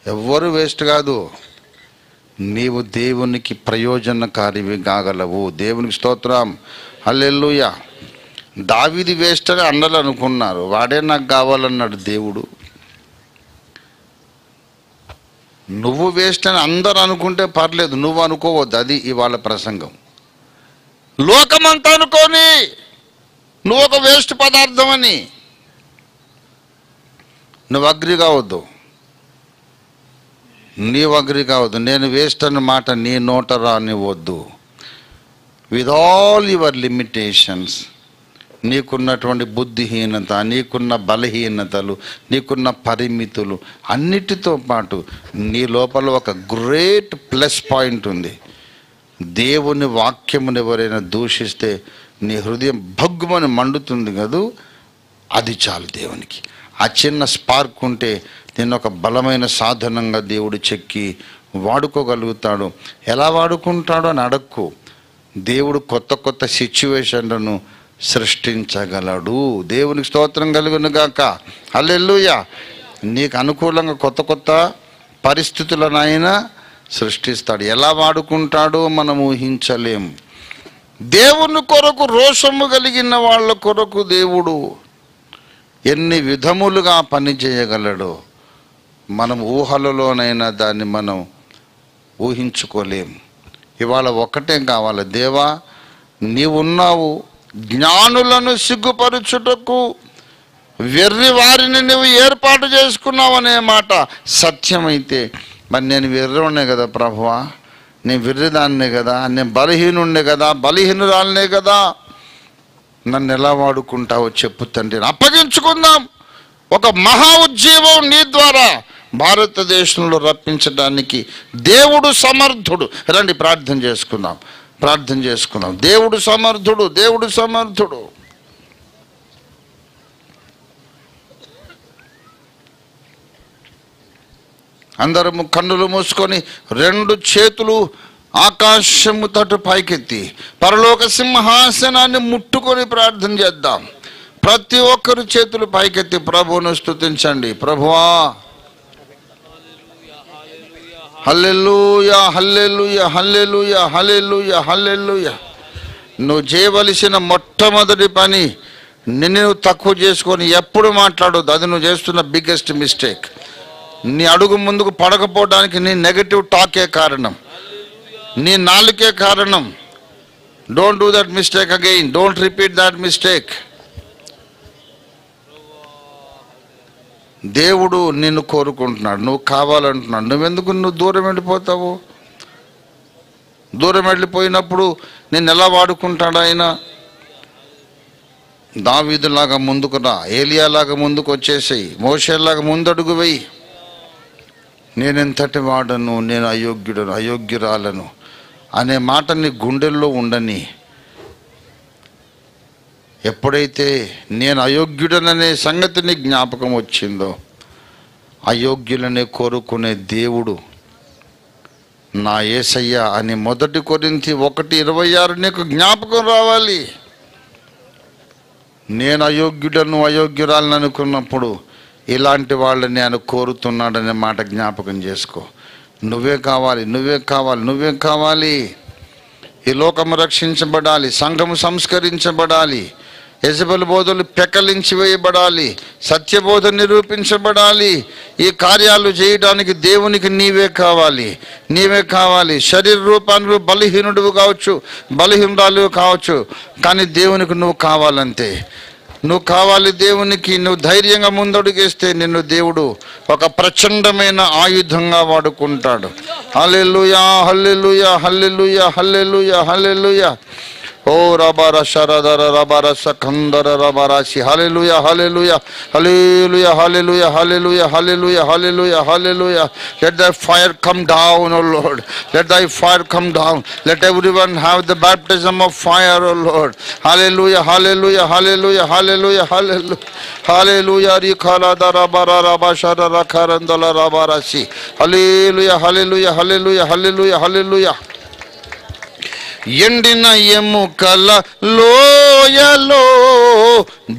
ఎవ్వరు వేస్ట్ కాదు. నీవు దేవునికి ప్రయోజనకారివి కాగలవు. దేవునికి స్తోత్రం, హల్లెలూయా. దావీదు వేస్ట్ అని అన్నలు అనుకున్నారు, వాడే నాకు కావాలన్నాడు దేవుడు. నువ్వు వేస్ట్ అని అందరూ అనుకుంటే పర్లేదు, నువ్వు అనుకోవద్దు. అది ఇవాళ ప్రసంగం. లోకమంతా అనుకోని నువ్వు ఒక వేస్ట్ పదార్థం అని నువ్వు అగ్రి కావద్దు. నీవు అగ్రి కావద్దు. నేను వేస్ట్ అన్న మాట నీ నోట రానివద్దు. విత్ ఆల్ యువర్ లిమిటేషన్స్, నీకున్నటువంటి బుద్ధిహీనత, నీకున్న బలహీనతలు, నీకున్న పరిమితులు అన్నిటితో పాటు నీ లోపల ఒక గ్రేట్ ప్లస్ పాయింట్ ఉంది. దేవుని వాక్యమును ఎవరైనా దూషిస్తే నీ హృదయం భగ్గుమని మండుతుంది కదూ, అది చాలు దేవునికి. ఆ చిన్న స్పార్క్ ఉంటే నేను ఒక బలమైన సాధనంగా దేవుడు చెక్కి వాడుకోగలుగుతాడు. ఎలా వాడుకుంటాడో అని అడక్కు. దేవుడు కొత్త కొత్త సిచ్యువేషన్లను సృష్టించగలడు. దేవునికి స్తోత్రం కలుగును గాక, హల్లెలూయా. నీకు అనుకూలంగా కొత్త కొత్త పరిస్థితులను ఆయన సృష్టిస్తాడు. ఎలా వాడుకుంటాడో మనం ఊహించలేం. దేవుని కొరకు రోషము కలిగిన వాళ్ళ కొరకు దేవుడు ఎన్ని విధములుగా పని చేయగలడో మనం ఊహలలోనైనా దాన్ని మనం ఊహించుకోలేం. ఇవాళ ఒక్కటే కావాలి, దేవా నీవున్నావు, జ్ఞానులను సిగ్గుపరచుటకు వెర్రి వారిని నువ్వు ఏర్పాటు చేసుకున్నావు అనే మాట సత్యమైతే, మరి నేను వెర్రినే కదా ప్రభువా, నేను వెర్రిదాన్నే కదా, నేను బలహీనుండే కదా, బలహీనురాలనే కదా, నన్ను ఎలా వాడుకుంటావో చెప్పు తండ్రి. అప్పగించుకుందాం. ఒక మహా ఉజ్జీవం నీ ద్వారా భారతదేశంలో రప్పించడానికి దేవుడు సమర్థుడు. రండి ప్రార్థన చేసుకుందాం, ప్రార్థన చేసుకుందాం. దేవుడు సమర్థుడు, దేవుడు సమర్థుడు. అందరము కన్నులు మూసుకొని రెండు చేతులు ఆకాశము తట్టు పైకెత్తి పరలోక సింహాసనాన్ని ముట్టుకొని ప్రార్థన చేద్దాం. ప్రతి ఒక్కరు చేతులు పైకెత్తి ప్రభువును స్తుతించండి. ప్రభువా, హల్లెలూయా, హల్లెలూయా, హల్లెలూయా, హల్లెలూయా, హల్లెలూయా. నువ్వు చేయవలసిన మొట్టమొదటి పని నిన్ను తక్కువ చేసుకొని ఎప్పుడు మాట్లాడొద్దు. అది నువ్వు చేస్తున్న బిగ్గెస్ట్ మిస్టేక్. నీ అడుగు ముందుకు పడకపోవడానికి నీ నెగటివ్ టాకే కారణం, నీ నాలుకే కారణం. Don't do that mistake again. Don't repeat that mistake. దేవుడు నిన్ను కోరుకుంటున్నాడు, నువ్వు కావాలంటున్నాడు. నువ్వు దూరం వెళ్ళిపోతావు? దూరం వెళ్ళిపోయినప్పుడు నిన్ను ఎలా వాడుకుంటాడు ఆయన? దావీదులాగా ముందుకు రా, ఏలియాలాగా ముందుకు వచ్చేసేయి, మోషేలాగా ముందడుగు వెయ్యి. నేనెంతటి వాడను, నేను అయోగ్యుడను, అయోగ్యురాలను అనే మాట నీ గుండెల్లో ఉండని. ఎప్పుడైతే నేను అయోగ్యుడననే సంగతిని జ్ఞాపకం వచ్చిందో, అయోగ్యులనే కోరుకునే దేవుడు నా యేసయ్య అని 1 కొరింథీ 1:26 నీకు జ్ఞాపకం రావాలి. నేను అయోగ్యుడను, అయోగ్యురాలను అనుకున్నప్పుడు ఇలాంటి వాళ్ళని నేను కోరుతున్నాడనే మాట జ్ఞాపకం చేసుకో. నువ్వే కావాలి, నువ్వే కావాలి, నువ్వే కావాలి. ఈ లోకము రక్షించబడాలి, సంఘము సంస్కరించబడాలి, యెజబెలు బోధలు పెకలించి వేయబడాలి, సత్యబోధ నిరూపించబడాలి. ఈ కార్యాలు చేయడానికి దేవునికి నీవే కావాలి, నీవే కావాలి. శరీర రూపాన్ని బలహీనుడు కావచ్చు, బలహీనురాలు కావచ్చు, కానీ దేవునికి నువ్వు కావాలంతే. నువ్వు కావాలి దేవునికి. నువ్వు ధైర్యంగా ముందడుగేస్తే నిన్ను దేవుడు ఒక ప్రచండమైన ఆయుధంగా వాడుకుంటాడు. హల్లెలూయా, హల్లెలూయా, హల్లెలూయా, హల్లెలూయా, హల్లెలూయా. ఓ రబార శరదర రబార సకందర రబారాసి. హల్లెలూయా, హల్లెలూయా, హల్లెలూయా, హల్లెలూయా, హల్లెలూయా, హల్లెలూయా, హల్లెలూయా, హల్లెలూయా. Let thy fire come down, O Lord. Let thy fire come down. Let everyone have the baptism of fire, O Lord. Hallelujah, hallelujah, hallelujah, hallelujah, hallelujah. Hallelujah. Rikhala darabara rabashara rakarandala rabarasi. Hallelujah, hallelujah, hallelujah, hallelujah, hallelujah. ఎండిన ఎముకల లోయలో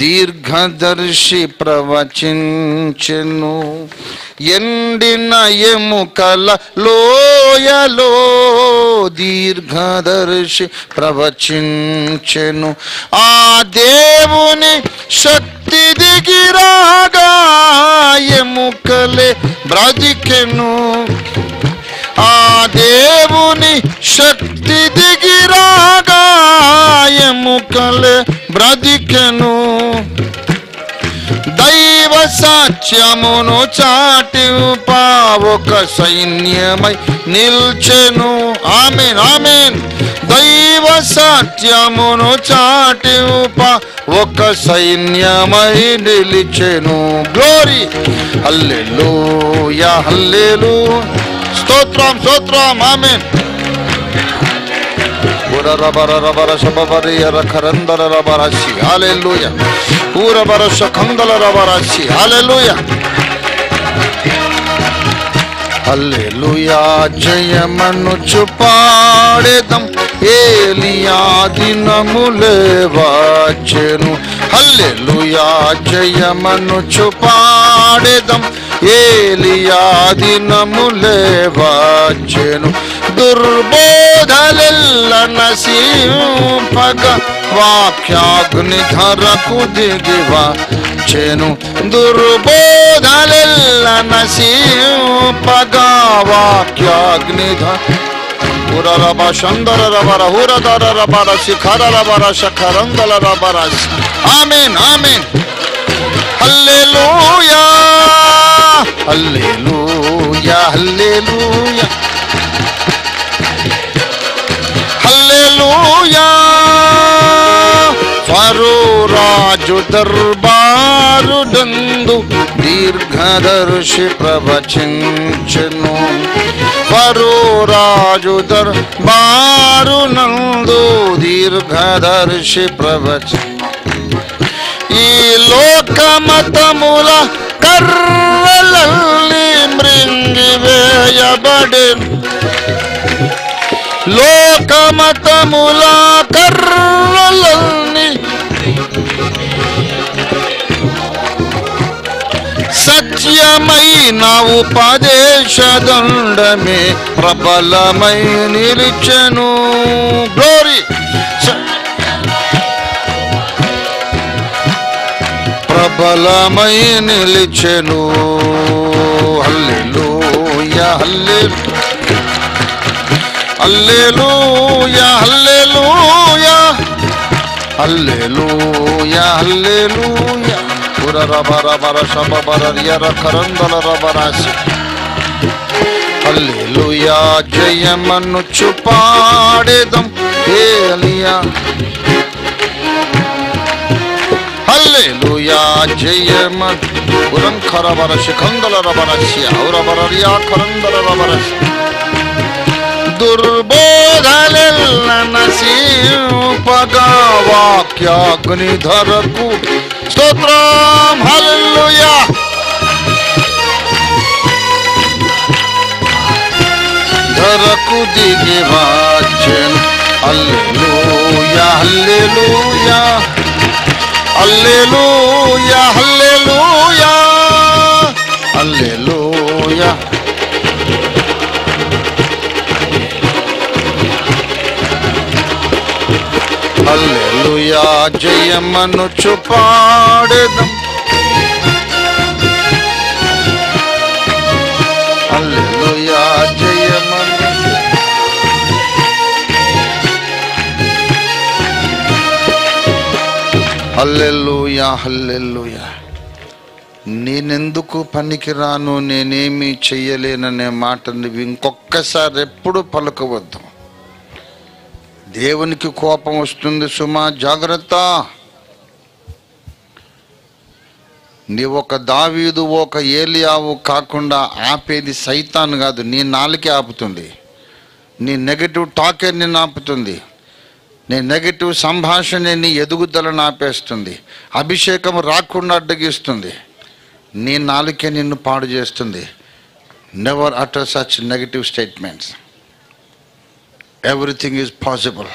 దీర్ఘదర్శి ప్రవచించెను. ఎండిన ఎముకల లోయలో దీర్ఘదర్శి ప్రవచించెను. ఆ దేవుని శక్తి దిగిరాగా ఎముకలే బ్రతికెను. ఆ దేవుని శక్తి దిగిరాగా ఎముకలే బ్రతికెను. దైవ సత్యమును చాటి ఒక సైన్యమై నిల్చెను. ఆమేన్, ఆమేన్. దైవ సత్యమును చాటి ఒక సైన్యమై నిలిచెను. గ్లోరీ, హల్లెలూయా, హల్లెలూయా. స్తోత్రం, స్తోత్రం, ఆమేన్. హల్లెలూయా. హల్లెలూయా. జయమనుచు పాడెదం, ఏలియా దినములే వచ్చెను. హల్లెలూయా. జయమనుచు పాడెదం, ఏలియా దినములే వచ్చెను, దుర్బోధలెల్ల నశింపగ వాక్యాగ్ని ధరకు దిగి వచ్చెను, దుర్బోధలెల్ల నశింపగ వాక్యాగ్ని ఉరరబ శందరరబర హురదరరబర శిఖరరబర శఖరందలరబర. ఆమేన్ ఆమేన్. హల్లెలూయా హల్లెలూయా హల్లెలూయా హల్లెలూయా. ఫరో రాజు దర్బారునందు దీర్ఘదర్శి ప్రవచించెను, ఫరో రాజు దర్బారునందు దీర్ఘదర్శి ఈ లోకమతముల కర్రలన్నీ మృంగివేయబడెను, లోకమతముల కర్రలన్నీ సత్యమైన ఉపదేశదండమే ప్రబలమై నిలిచెను. గ్లోరీ. ప్రబలమై నిలిచెను. హల్లెలూయా హల్లెలూయా హల్లెలూయా హల్లెలూయా హల్లెలూయా. పురరబరబర శబబరర్యర కరందలరబరాసి. హల్లెలూయా జయమనుచు పాడెదం ఏలియా. హల్లెలూయా జయమన్ పురంఖరబర శిఖందలరబరస్య ఔరబరర్యా కరందలరబరస్య. దుర్బోధలెల్ల నశింపగ వాక్యాగ్ని ధరకు. స్తోత్రం. హల్లెలూయా. ధరకు దిగి వచ్చెను. హల్లెలూయా హల్లెలూయా హల్లెలూయా హల్లెలూయా హల్లెలూయా. హల్లెలూయా జయమనుచు పాడెదం. హల్లెలూయా జయమను. హల్లెలూయా హల్లెలూయా. నేనెందుకు పనికిరాను, నేనేమీ చెయ్యలేననే మాట నువ్వు ఇంకొక్కసారి ఎప్పుడు పలుకవద్దు. దేవునికి కోపం వస్తుంది సుమా, జాగ్రత్త. నీవు ఒక దావీదు ఒక ఏలియావు కాకుండా ఆపేది సైతాన్ కాదు, నీ నాలుకే ఆపుతుంది. నీ నెగటివ్ టాకే నిన్ను ఆపుతుంది. నీ నెగటివ్ సంభాషణ నీ ఎదుగుదలను ఆపేస్తుంది. అభిషేకం రాకుండా అడ్డగిస్తుంది. నీ నాలుకే నిన్ను పాడు చేస్తుంది. Never utter such negative statements. Everything is possible.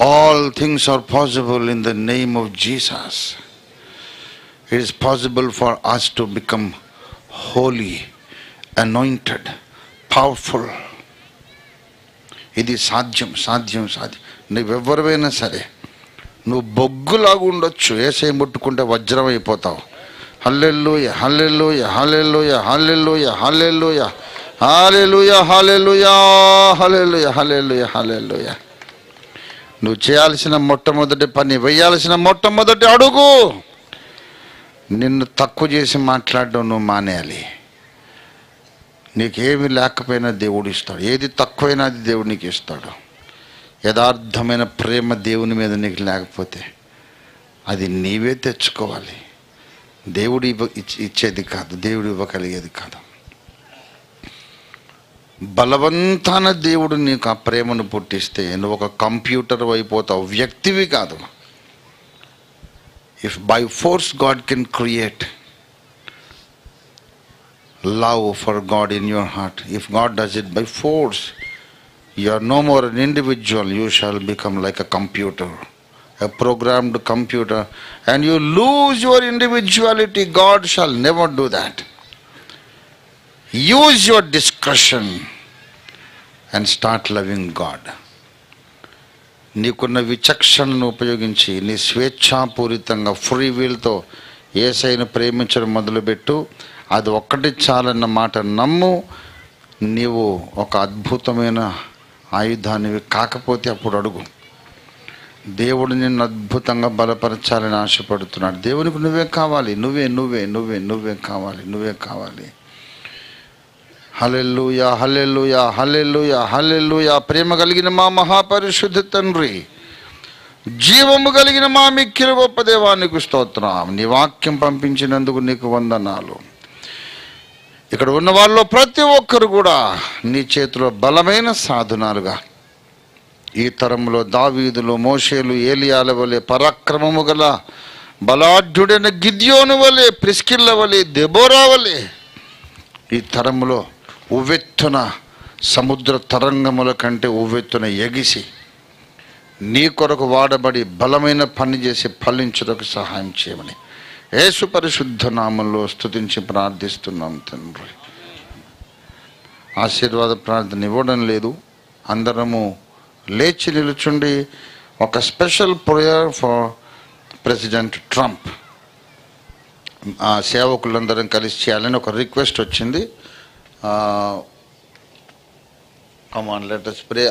All things are possible in the name of Jesus. It is possible for us to become holy, anointed, powerful. ఇది సాధ్యం సాధ్యం సాధ్యం. నువ్వెవరివైనా సరే, నువ్వు బొగ్గులాగా ఉండొచ్చు, ఏసై ముట్టుకుంటే వజ్రం అయిపోతావు. హల్లెలూయా హల్లెలూయా హల్లెలూయా హల్లెలూయా హల్లెలూయా హల్లెలూయా హల్లెలూయా హల్లెలూయా హల్లెలూయా హల్లెలూయా. నువ్వు చేయాల్సిన మొట్టమొదటి పని, వేయాల్సిన మొట్టమొదటి అడుగు, నిన్ను తక్కువ చేసి మాట్లాడడం నువ్వు మానేయాలి. నీకేమి లేకపోయినా దేవుడు ఇస్తాడు. ఏది తక్కువైనా అది దేవుడు నీకు ఇస్తాడు. యథార్థమైన ప్రేమ దేవుని మీద నీకు లేకపోతే అది నీవే తెచ్చుకోవాలి. దేవుడు ఇచ్చేది కాదు, దేవుడు ఇవ్వగలిగేది కాదు. బలవంతాన దేవుడు నీకు ఆ ప్రేమను పుట్టిస్తే నువ్వు ఒక కంప్యూటర్ అయిపోతావు, వ్యక్తివి కాదు. If by force God can create love for God in your heart, if God does it by force, you are no more an individual, you shall become like a computer, a programmed computer, and you lose your individuality. God shall never do that. Use your discretion and start loving God. నీకున్న విచక్షణను ఉపయోగించి నీ స్వేచ్ఛాపూరితంగా free వీల్తో యేసయ్యను ప్రేమించడం మొదలుపెట్టు. అది ఒక్కటి చాలన్న మాట నమ్ము. నీవు ఒక అద్భుతమైన ఆయుధానివి. కాకపోతే అప్పుడు అడుగు. దేవుడు నిన్ను అద్భుతంగా బలపరచాలని ఆశపడుతున్నాడు. దేవునికి నువ్వే కావాలి. నువ్వే కావాలి. హల్లెలూయా, హల్లెలూయా, హల్లెలూయా, హల్లెలూయా. ప్రేమ కలిగిన మా మహాపరిశుద్ధ తండ్రి, జీవము కలిగిన మా మిక్కిలి గొప్ప దేవానికి స్తోత్రం. నీ వాక్యం పంపించినందుకు నీకు వందనాలు. ఇక్కడ ఉన్న వాళ్ళలో ప్రతి ఒక్కరు కూడా నీ చేతిలో బలమైన సాధనాలుగా, ఈ తరంలో దావీదులు, మోషేలు, ఏలియాల వలె, పరాక్రమము గల బలాఢ్యుడైన గిద్యోను వలె, ప్రిస్కిల్ల వలె, దెబోరా వలె ఈ తరములో ఉవ్వెత్తున సముద్ర తరంగముల కంటే ఉవ్వెత్తున ఎగిసి నీ కొరకు వాడబడి బలమైన పని చేసి ఫలించుటకు సహాయం చేయమని యేసు పరిశుద్ధ నామంలో స్తుతించి ప్రార్థిస్తున్నాం తండ్రి. ఆశీర్వాద ప్రార్థన ఇవ్వడం లేదు. అందరము లేచి నిలుచుండి ఒక special prayer for president Trump ఆ సేవకులందరం కలిసి చేయాలని ఒక రిక్వెస్ట్ వచ్చింది. Come on, let us pray.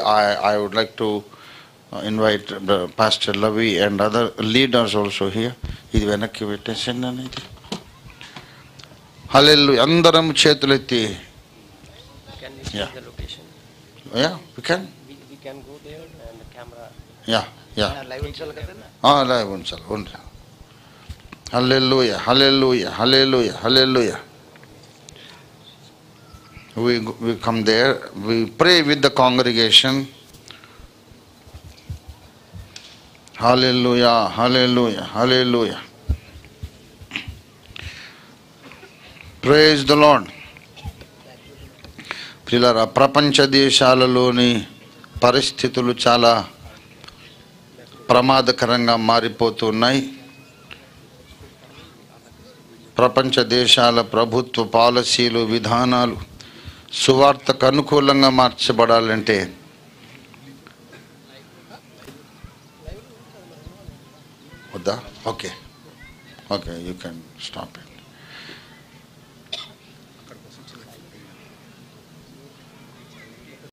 I would like to invite Pastor Lavi and other leaders also here. ఇది వెనక్కి పెట్టేసండి అనేది. హల్లెలూయా. అందరం చేతులెత్తి. Yeah, we can go there and the camera. Yeah. Live ఉంచాలి కదా. లైవ్ ఉంచాలి. హల్లెలూయా, హల్లెలూయా, హల్లెలూయా, హల్లెలూయా. We come there, we pray with the congregation. Hallelujah, hallelujah, hallelujah. Praise the Lord. ప్రియులారా, ప్రపంచ దేశాలలోని పరిస్థితులు చాలా ప్రమాదకరంగా మారిపోతున్నాయి. ప్రపంచ దేశాల ప్రభుత్వ పాలసీలు, విధానాలు సువార్తకు అనుకూలంగా మార్చబడాలంటే వద్దా? Okay, you can stop it.